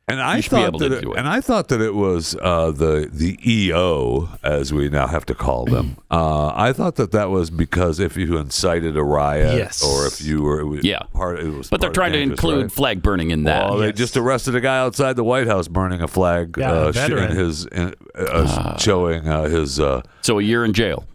you should be able to do it. And I thought that it was the EO, as we now have to call them. I thought that was because if you incited a riot, or if you were, but they're trying to include flag burning in that. Well, they just arrested a guy outside the White House burning a flag, showing his. So a year in jail.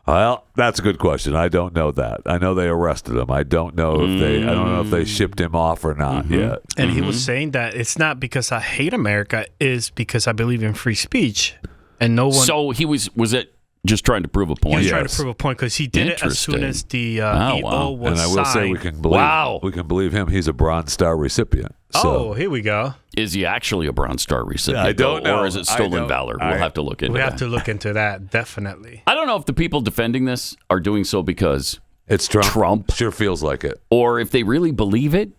Well, that's a good question. I don't know that. I know they arrested him. I don't know if they shipped him off or not yet. And he was saying that it's not because I hate America, it's because I believe in free speech, and no one. So he was it just trying to prove a point? He was trying to prove a point because he did it as soon as the EO was signed. And I will say we can believe him. He's a Bronze Star recipient. So. Here we go. Is he actually a Bronze Star recipient? I don't know. Or is it stolen valor? We'll have to look into that. We have to look into that, definitely. I don't know if the people defending this are doing so because it's Trump. Sure feels like it. Or if they really believe it.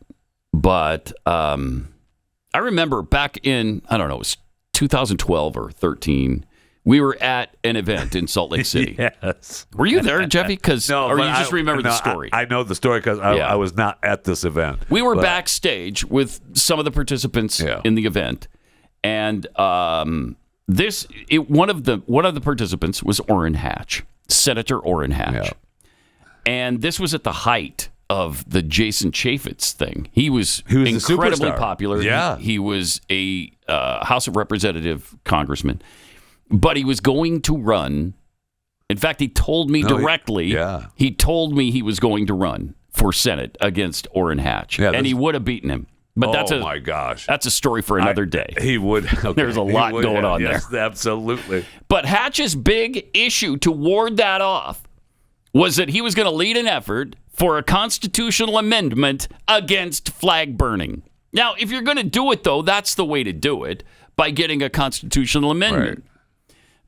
But I remember back in, I don't know, it was 2012 or 13, we were at an event in Salt Lake City. Yes. Were you there, Jeffy? Or you just remember the story? I know the story because I was not at this event. We were backstage with some of the participants in the event, and one of the participants was Orrin Hatch, Senator Orrin Hatch, and this was at the height of the Jason Chaffetz thing. He was incredibly popular. Yeah, he was a House of Representative congressman. But he was going to run. In fact, he told me directly. He told me he was going to run for Senate against Orrin Hatch, and he would have beaten him. But my gosh, that's a story for another day. He would. Okay. There's a lot going on there. Absolutely. But Hatch's big issue to ward that off was that he was going to lead an effort for a constitutional amendment against flag burning. Now, if you're going to do it, though, that's the way to do it, by getting a constitutional amendment. Right.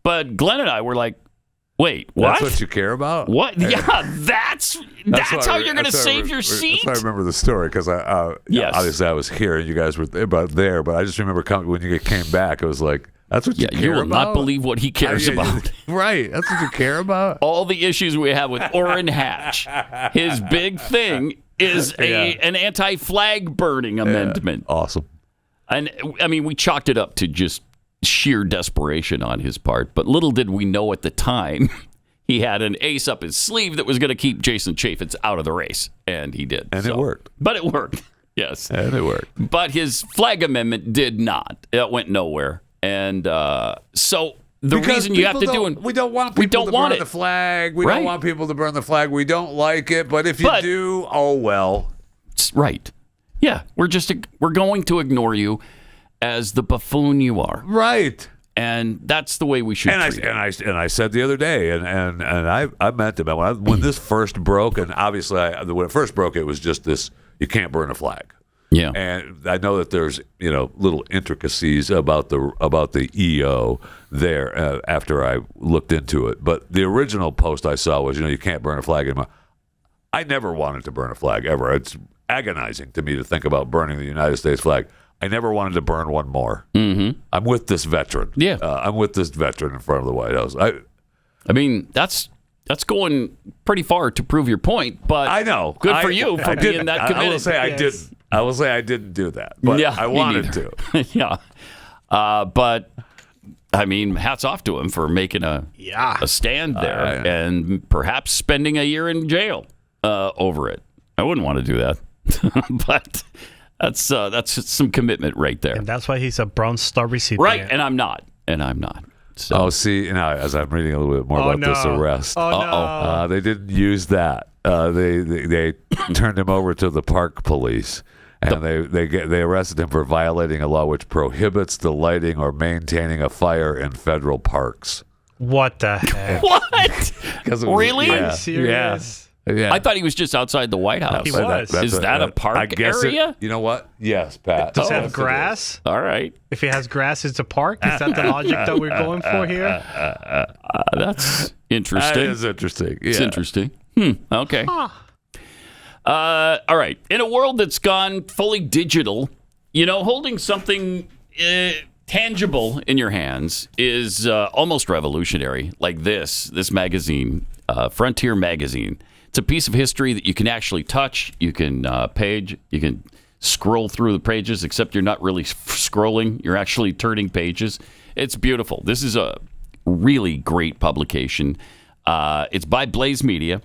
But Glenn and I were like, wait, what? That's what you care about? What? Yeah, that's how you're going to save your seat? That's why I remember the story, because obviously I was here and you guys were there, but I just remember when you came back, it was like, that's what you care about? You will not believe what he cares about. Right, that's what you care about? All the issues we have with Orrin Hatch, his big thing is an anti-flag burning amendment. Awesome. And, I mean, we chalked it up to just sheer desperation on his part, but little did we know at the time he had an ace up his sleeve that was going to keep Jason Chaffetz out of the race, and he did. And it worked. But it worked, yes. And it worked. But his flag amendment did not. It went nowhere. And so the reason you have to do it... We don't want people to burn the flag. We don't want people to burn the flag. We don't like it, but if you do, oh well. Right. Yeah, we're going to ignore you as the buffoon you are. Right. And that's the way we should treat it. And I said the other day, and I meant to, when this first broke, and obviously when it first broke, it was just this, you can't burn a flag. Yeah. And I know that there's, little intricacies about the EO there after I looked into it. But the original post I saw was, you can't burn a flag. I never wanted to burn a flag ever. It's agonizing to me to think about burning the United States flag. I never wanted to burn one more. Mm-hmm. I'm with this veteran. Yeah. I'm with this veteran in front of the White House. I mean, that's going pretty far to prove your point, but I know. Good for you for being that committed. I will say I didn't do that, but I wanted to. Yeah. But, I mean, hats off to him for making a stand there and perhaps spending a year in jail over it. I wouldn't want to do that, but... That's some commitment right there. And that's why he's a Bronze Star recipient. Right, and I'm not. So. See, as I'm reading a little bit more about this arrest, they didn't use that. They turned him over to the park police, and they arrested him for violating a law which prohibits the lighting or maintaining a fire in federal parks. What the heck? What? Really? Are you serious? Yeah. I thought he was just outside the White House. He was. Is that a park area? You know what? Yes, Pat. Does it have grass? All right. If it has grass, it's a park? Is that the logic that we're going for here? That's interesting. That is interesting. It's Yeah. interesting. Okay. All right. In a world that's gone fully digital, holding something tangible in your hands is almost revolutionary, like this magazine, Frontier Magazine. It's a piece of history that you can actually touch. You can you can scroll through the pages, except you're not really scrolling. You're actually turning pages. It's beautiful. This is a really great publication. It's by Blaze Media,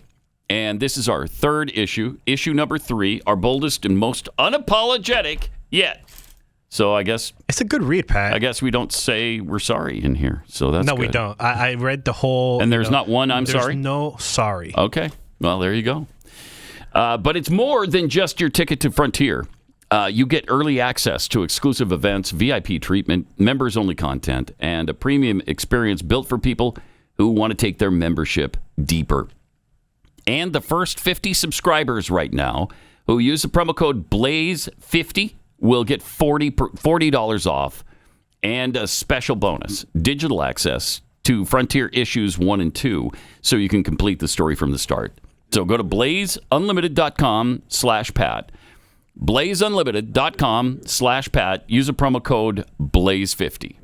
and this is our third issue, issue number 3, our boldest and most unapologetic yet. So I guess it's a good read, Pat. I guess we don't say we're sorry in here. So that's no, good. we don't. I read the whole, and there's not one I'm sorry. There's no sorry. Okay, well there you go. But it's more than just your ticket to Frontier. You get early access to exclusive events, VIP treatment, members-only content, and a premium experience built for people who want to take their membership deeper. And the first 50 subscribers right now who use the promo code BLAZE50 will get $40 off and a special bonus, digital access to Frontier issues 1 and 2, so you can complete the story from the start. So go to blazeunlimited.com/Pat. blazeunlimited.com/Pat. Use a promo code BLAZE50.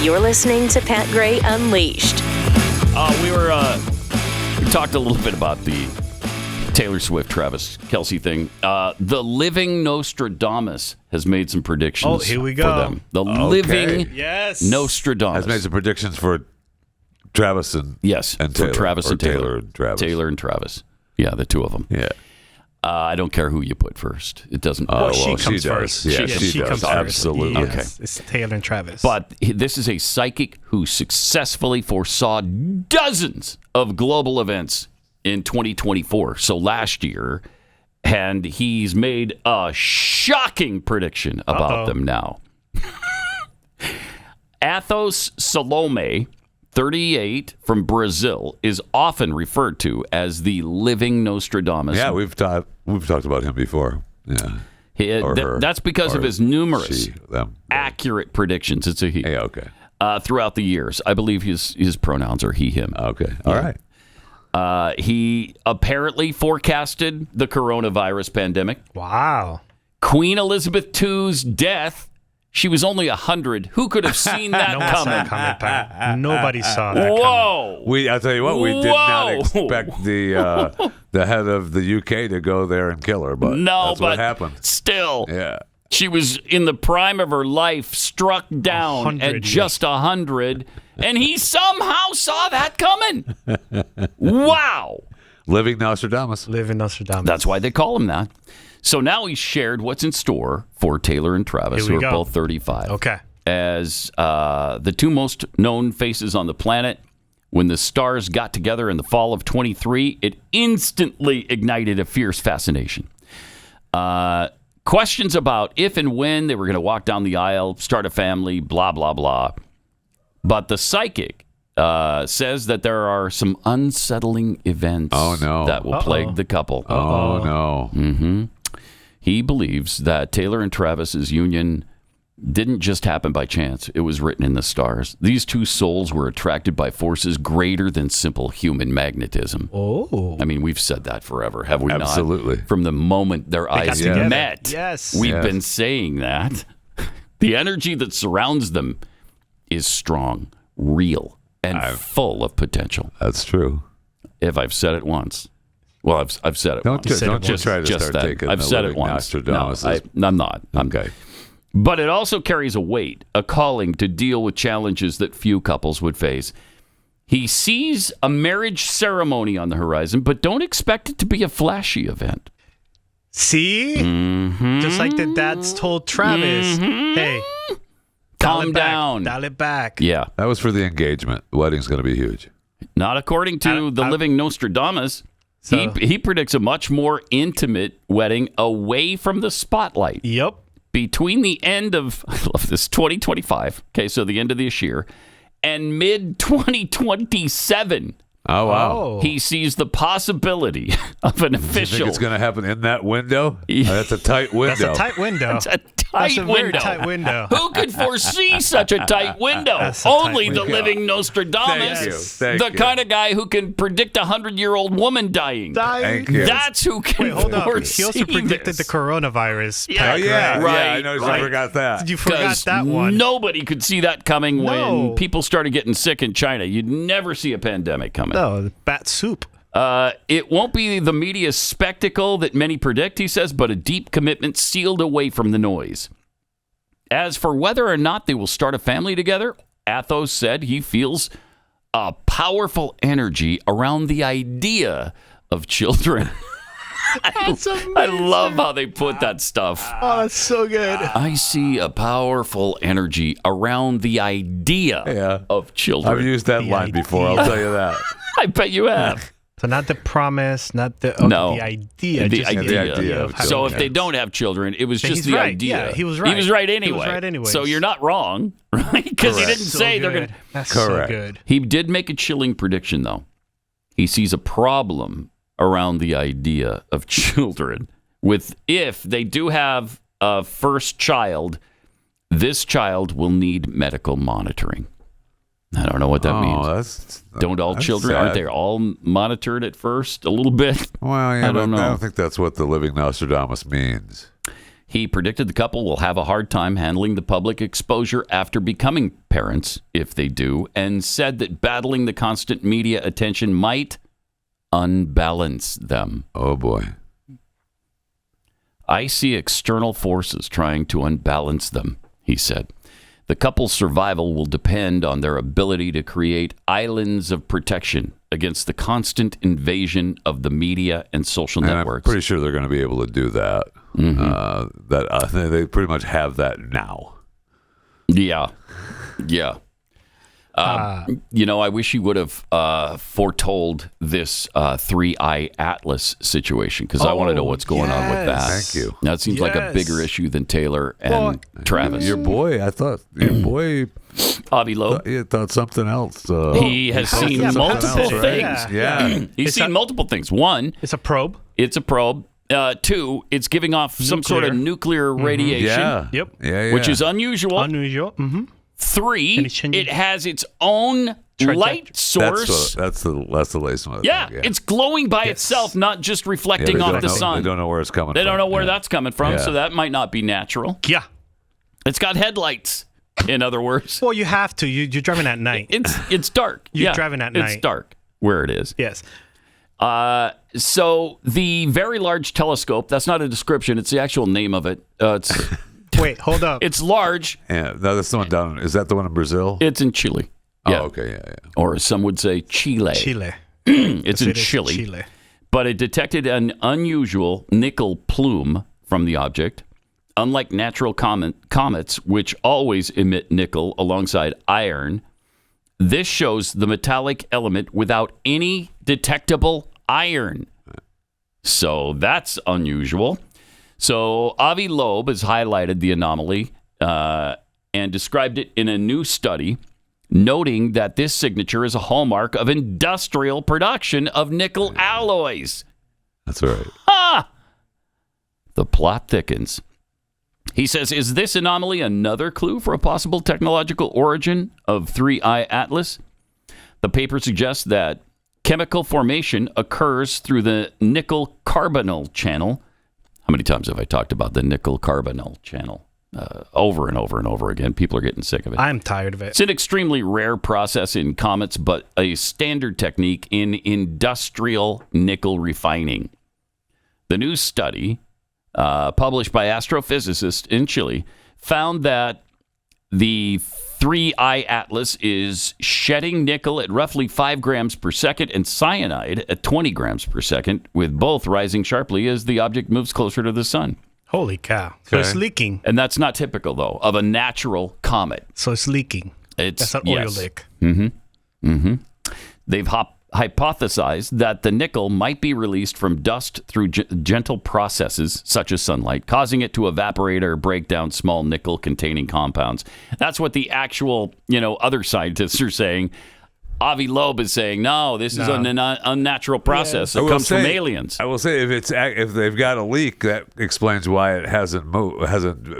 You're listening to Pat Gray Unleashed. We talked a little bit about the Taylor Swift, Travis Kelce thing. The living Nostradamus has made some predictions. Oh, here we go. For them. The living Nostradamus has made some predictions for Travis and and Taylor, for Travis and Taylor. Taylor and Travis. Taylor and Travis. Yeah, the two of them. Yeah. I don't care who you put first. It doesn't matter. Well, she comes first. Yeah, she comes first. Absolutely. Okay. It's Taylor and Travis. But this is a psychic who successfully foresaw dozens of global events in 2024, so last year, and he's made a shocking prediction about them now. Athos Salome, 38, from Brazil, is often referred to as the living Nostradamus. Yeah, we've talked about him before. Yeah. That's because of his numerous them. accurate predictions. It's a he. Yeah, okay. Throughout the years. I believe his pronouns are he, him. Okay. All right. He apparently forecasted the coronavirus pandemic. Wow. Queen Elizabeth II's death. She was only 100. Who could have seen that coming? Nobody saw that Whoa. coming. I'll tell you what, we did not expect the head of the UK to go there and kill her, but that's what happened. Still. Yeah. She was in the prime of her life, struck down at just 100, and he somehow saw that coming. Wow. Living Nostradamus. Living Nostradamus. That's why they call him that. So now he's shared what's in store for Taylor and Travis, who are both 35. Okay. As the two most known faces on the planet. When the stars got together in the fall of 23, it instantly ignited a fierce fascination. Questions about if and when they were going to walk down the aisle, start a family, blah, blah, blah. But the psychic says that there are some unsettling events that will plague the couple. Oh, no. Mm-hmm. He believes that Taylor and Travis's union didn't just happen by chance. It was written in the stars. These two souls were attracted by forces greater than simple human magnetism. Oh. I mean, we've said that forever, have we not? Absolutely. From the moment their eyes met. Yes. We've been saying that. The energy that surrounds them is strong, real, and full of potential. That's true. If I've said it once. Well, I've said it once. Don't just try to start taking I've the said it living once. Nostradamus. No, I'm not. Okay. But it also carries a weight, a calling to deal with challenges that few couples would face. He sees a marriage ceremony on the horizon, but don't expect it to be a flashy event. See? Mm-hmm. Just like the dads told Travis, hey, calm down. Dial it back. Yeah. That was for the engagement. The wedding's going to be huge. Not according to the living Nostradamus. So, he predicts a much more intimate wedding away from the spotlight. Yep. Between the end of, I love this, 2025, okay, so the end of this year, and mid-2027, Oh, wow. He sees the possibility of an official. You think it's going to happen in that window? That's a tight window. That's a tight window. That's a tight window. Very tight window. Who could foresee such a tight window? Only the living Nostradamus. Thank the you. kind of guy who can predict a 100-year-old woman dying. Thank you. That's who can Wait, hold on. foresee He also predicted this. the coronavirus. Yeah. Pat, Oh, yeah. right? Right, Yeah, I noticed right. I forgot that. You forgot that one. Nobody could see that coming when No. people started getting sick in China. You'd never see a pandemic coming. No, the bat soup. It won't be the media spectacle that many predict, he says, but a deep commitment sealed away from the noise. As for whether or not they will start a family together, Athos said he feels a powerful energy around the idea of children. That's amazing. I love how they put that stuff. Oh, that's so good. I see a powerful energy around the idea of children. I've used that line before, I'll tell you that. I bet you have. So not the promise, not the No. the idea. The just idea. of having So if kids. they don't have children, it was Then just he's the right. idea. Yeah, he was right. He was right He anyway. was right anyways. So you're not wrong, right? Because he Correct. didn't So say they're good. going to. That's Correct. so good. He did make a chilling prediction, though. He sees a problem around the idea of children. With if they do have a first child, this child will need medical monitoring. I don't know what that means. Don't all that's children, aren't sad. they all monitored at first a little bit? Well, yeah, I don't know. I don't think that's what the living Nostradamus means. He predicted the couple will have a hard time handling the public exposure after becoming parents, if they do, and said that battling the constant media attention might unbalance them. Oh, boy. I see external forces trying to unbalance them, he said. The couple's survival will depend on their ability to create islands of protection against the constant invasion of the media and social And networks. I'm pretty sure they're going to be able to do that. They pretty much have that now. Yeah. Yeah. I wish he would have foretold this 3-eye atlas situation because I want to know what's going on with that. Thank you. That seems like a bigger issue than Taylor and Travis. Your boy, I thought, Avi Loeb. He thought something else. He has seen multiple things. Yeah. He's seen multiple things. One, it's a probe. It's a probe. Two, it's giving off some sort of nuclear radiation. Yeah. Yep. Yeah. Which is unusual. Mm-hmm. Three, it has its own light source. That's the latest one. Yeah, it's glowing by itself, not just reflecting they off don't the know- sun. They don't know where it's coming They from. don't know where Yeah. that's coming from, Yeah. so that might not be natural. Yeah. It's got headlights, in other words. Well, you have to. You're driving at night. It's dark. You're Yeah, driving at It's night. dark where it is. Yes. So the Very Large Telescope, that's not a description, it's the actual name of it. It's Wait, hold up. It's large. Yeah, no, that's the one down. Is that the one in Brazil? It's in Chile. Yeah. Oh, okay, yeah. Or some would say Chile. Chile. It's in It is Chile. Chile. But it detected an unusual nickel plume from the object. Unlike natural comets, which always emit nickel alongside iron, this shows the metallic element without any detectable iron. So that's unusual. So Avi Loeb has highlighted the anomaly and described it in a new study, noting that this signature is a hallmark of industrial production of nickel alloys. That's right. The plot thickens. He says, is this anomaly another clue for a possible technological origin of 3-eye atlas? The paper suggests that chemical formation occurs through the nickel carbonyl channel. How many times have I talked about the nickel carbonyl channel? Over and over and over again. People are getting sick of it. I'm tired of it. It's an extremely rare process in comets, but a standard technique in industrial nickel refining. The new study, published by astrophysicists in Chile, found that the 3-eye atlas is shedding nickel at roughly 5 grams per second and cyanide at 20 grams per second, with both rising sharply as the object moves closer to the sun. Holy cow. So it's leaking. And that's not typical, though, of a natural comet. So it's leaking. It's That's an oil leak. They've hypothesized that the nickel might be released from dust through gentle processes such as sunlight, causing it to evaporate or break down small nickel-containing compounds. That's what the actual, other scientists are saying. Avi Loeb is saying, no, this is an unnatural process. It comes from aliens. I will say, if they've got a leak, that explains why it hasn't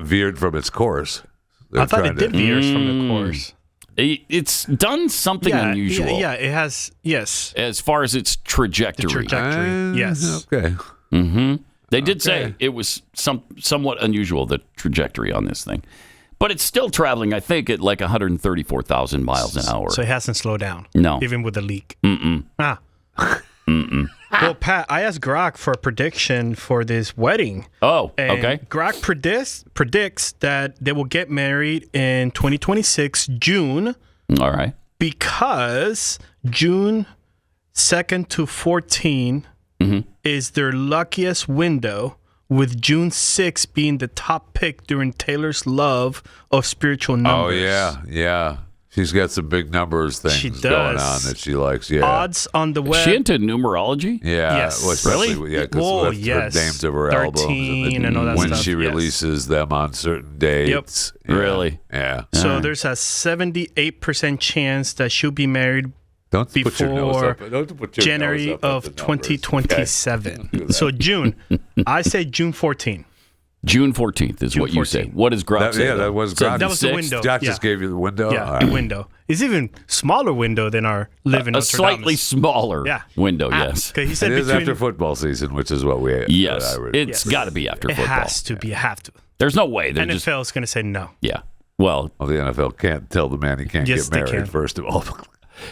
veered from its course. I thought it did veer from the course. It's done something unusual. Yeah, it has, yes. As far as its trajectory. The trajectory, yes. Okay. Mm-hmm. They did say it was somewhat unusual, the trajectory on this thing. But it's still traveling, I think, at like 134,000 miles an hour. So it hasn't slowed down. No. Even with the leak. Mm-mm. Mm-mm. Well, Pat, I asked Grok for a prediction for this wedding. Oh, and okay. Grok predicts that they will get married in 2026, June. All right. Because June 2nd to 14 is their luckiest window, with June 6th being the top pick during Taylor's love of spiritual numbers. Oh, yeah. She's got some big numbers things going on that she likes. Yeah. Odds on the web. Is she into numerology? Yeah. Yes. Well, Really? Yeah, because her names of her 13 albums and all that when stuff. she releases them on certain dates. Yep. Yeah. Really? Yeah. So there's a 78% chance that she'll be married before January of 2027. Okay. So June. I say June 14th. June 14th is what you say. What does Grok say? That was Grok. That was the window. Josh just gave you the window? Yeah, All the right. window. It's even smaller window than our living a slightly smaller window, yes. He said it is after football season, which is what we... Yes, it's got to be after football. It has to be. You have to. There's no way. NFL is going to say no. Yeah. Well, the NFL can't tell the man he can't get married, first of all.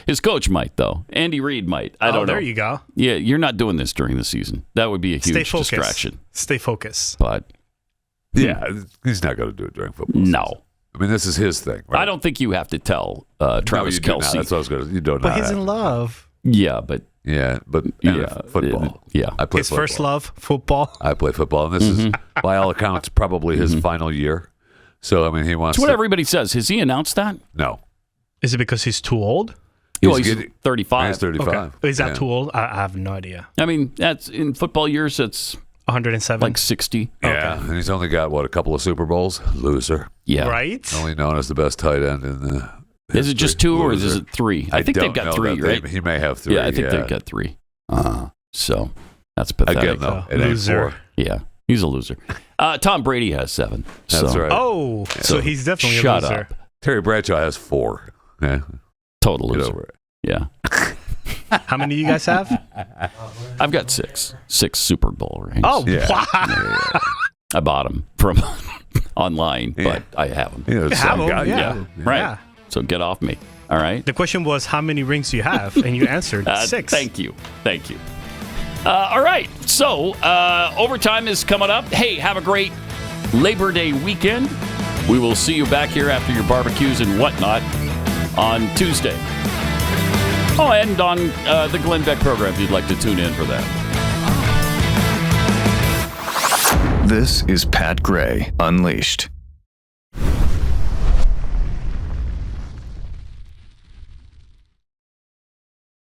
His coach might, though. Andy Reid might. I don't know. There you go. Yeah, you're not doing this during the season. That would be a huge distraction. Stay focused. But... Yeah, he's not going to do it during football season. No. I mean, this is his thing. Right? I don't think you have to tell Travis Kelce. That's what I was going to say. You don't know. But he's in love. Yeah, but... football. I play his football. first love, football. I play football, and this is, by all accounts, probably his final year. So, I mean, he wants That's what everybody says. Has he announced that? No. Is it because he's too old? He's 35. He's 35. Okay. Is that too old? I have no idea. I mean, that's in football years, it's... 107? Like 60. Yeah, and he's only got, a couple of Super Bowls? Loser. Yeah. Right? Only known as the best tight end in the Is it just two or is it three? I think they've got three, right? He may have three. Yeah, I think they've got three. So that's pathetic. Again, though, it ain't loser. 4. Yeah, he's a loser. Tom Brady has 7. That's right. Oh, so he's definitely a shut loser. Up. Terry Bradshaw has 4. Yeah. Total Get loser. over it. Yeah. How many do you guys have? I've got 6. 6 Super Bowl rings. Oh, Yeah. wow. Yeah. I bought them from online, but I have them. You have them, Yeah. Right. Yeah. So get off me. All right. The question was, how many rings do you have? And you answered 6. Thank you. All right. So overtime is coming up. Hey, have a great Labor Day weekend. We will see you back here after your barbecues and whatnot on Tuesday. Oh, and on the Glenn Beck program if you'd like to tune in for that. This is Pat Gray Unleashed.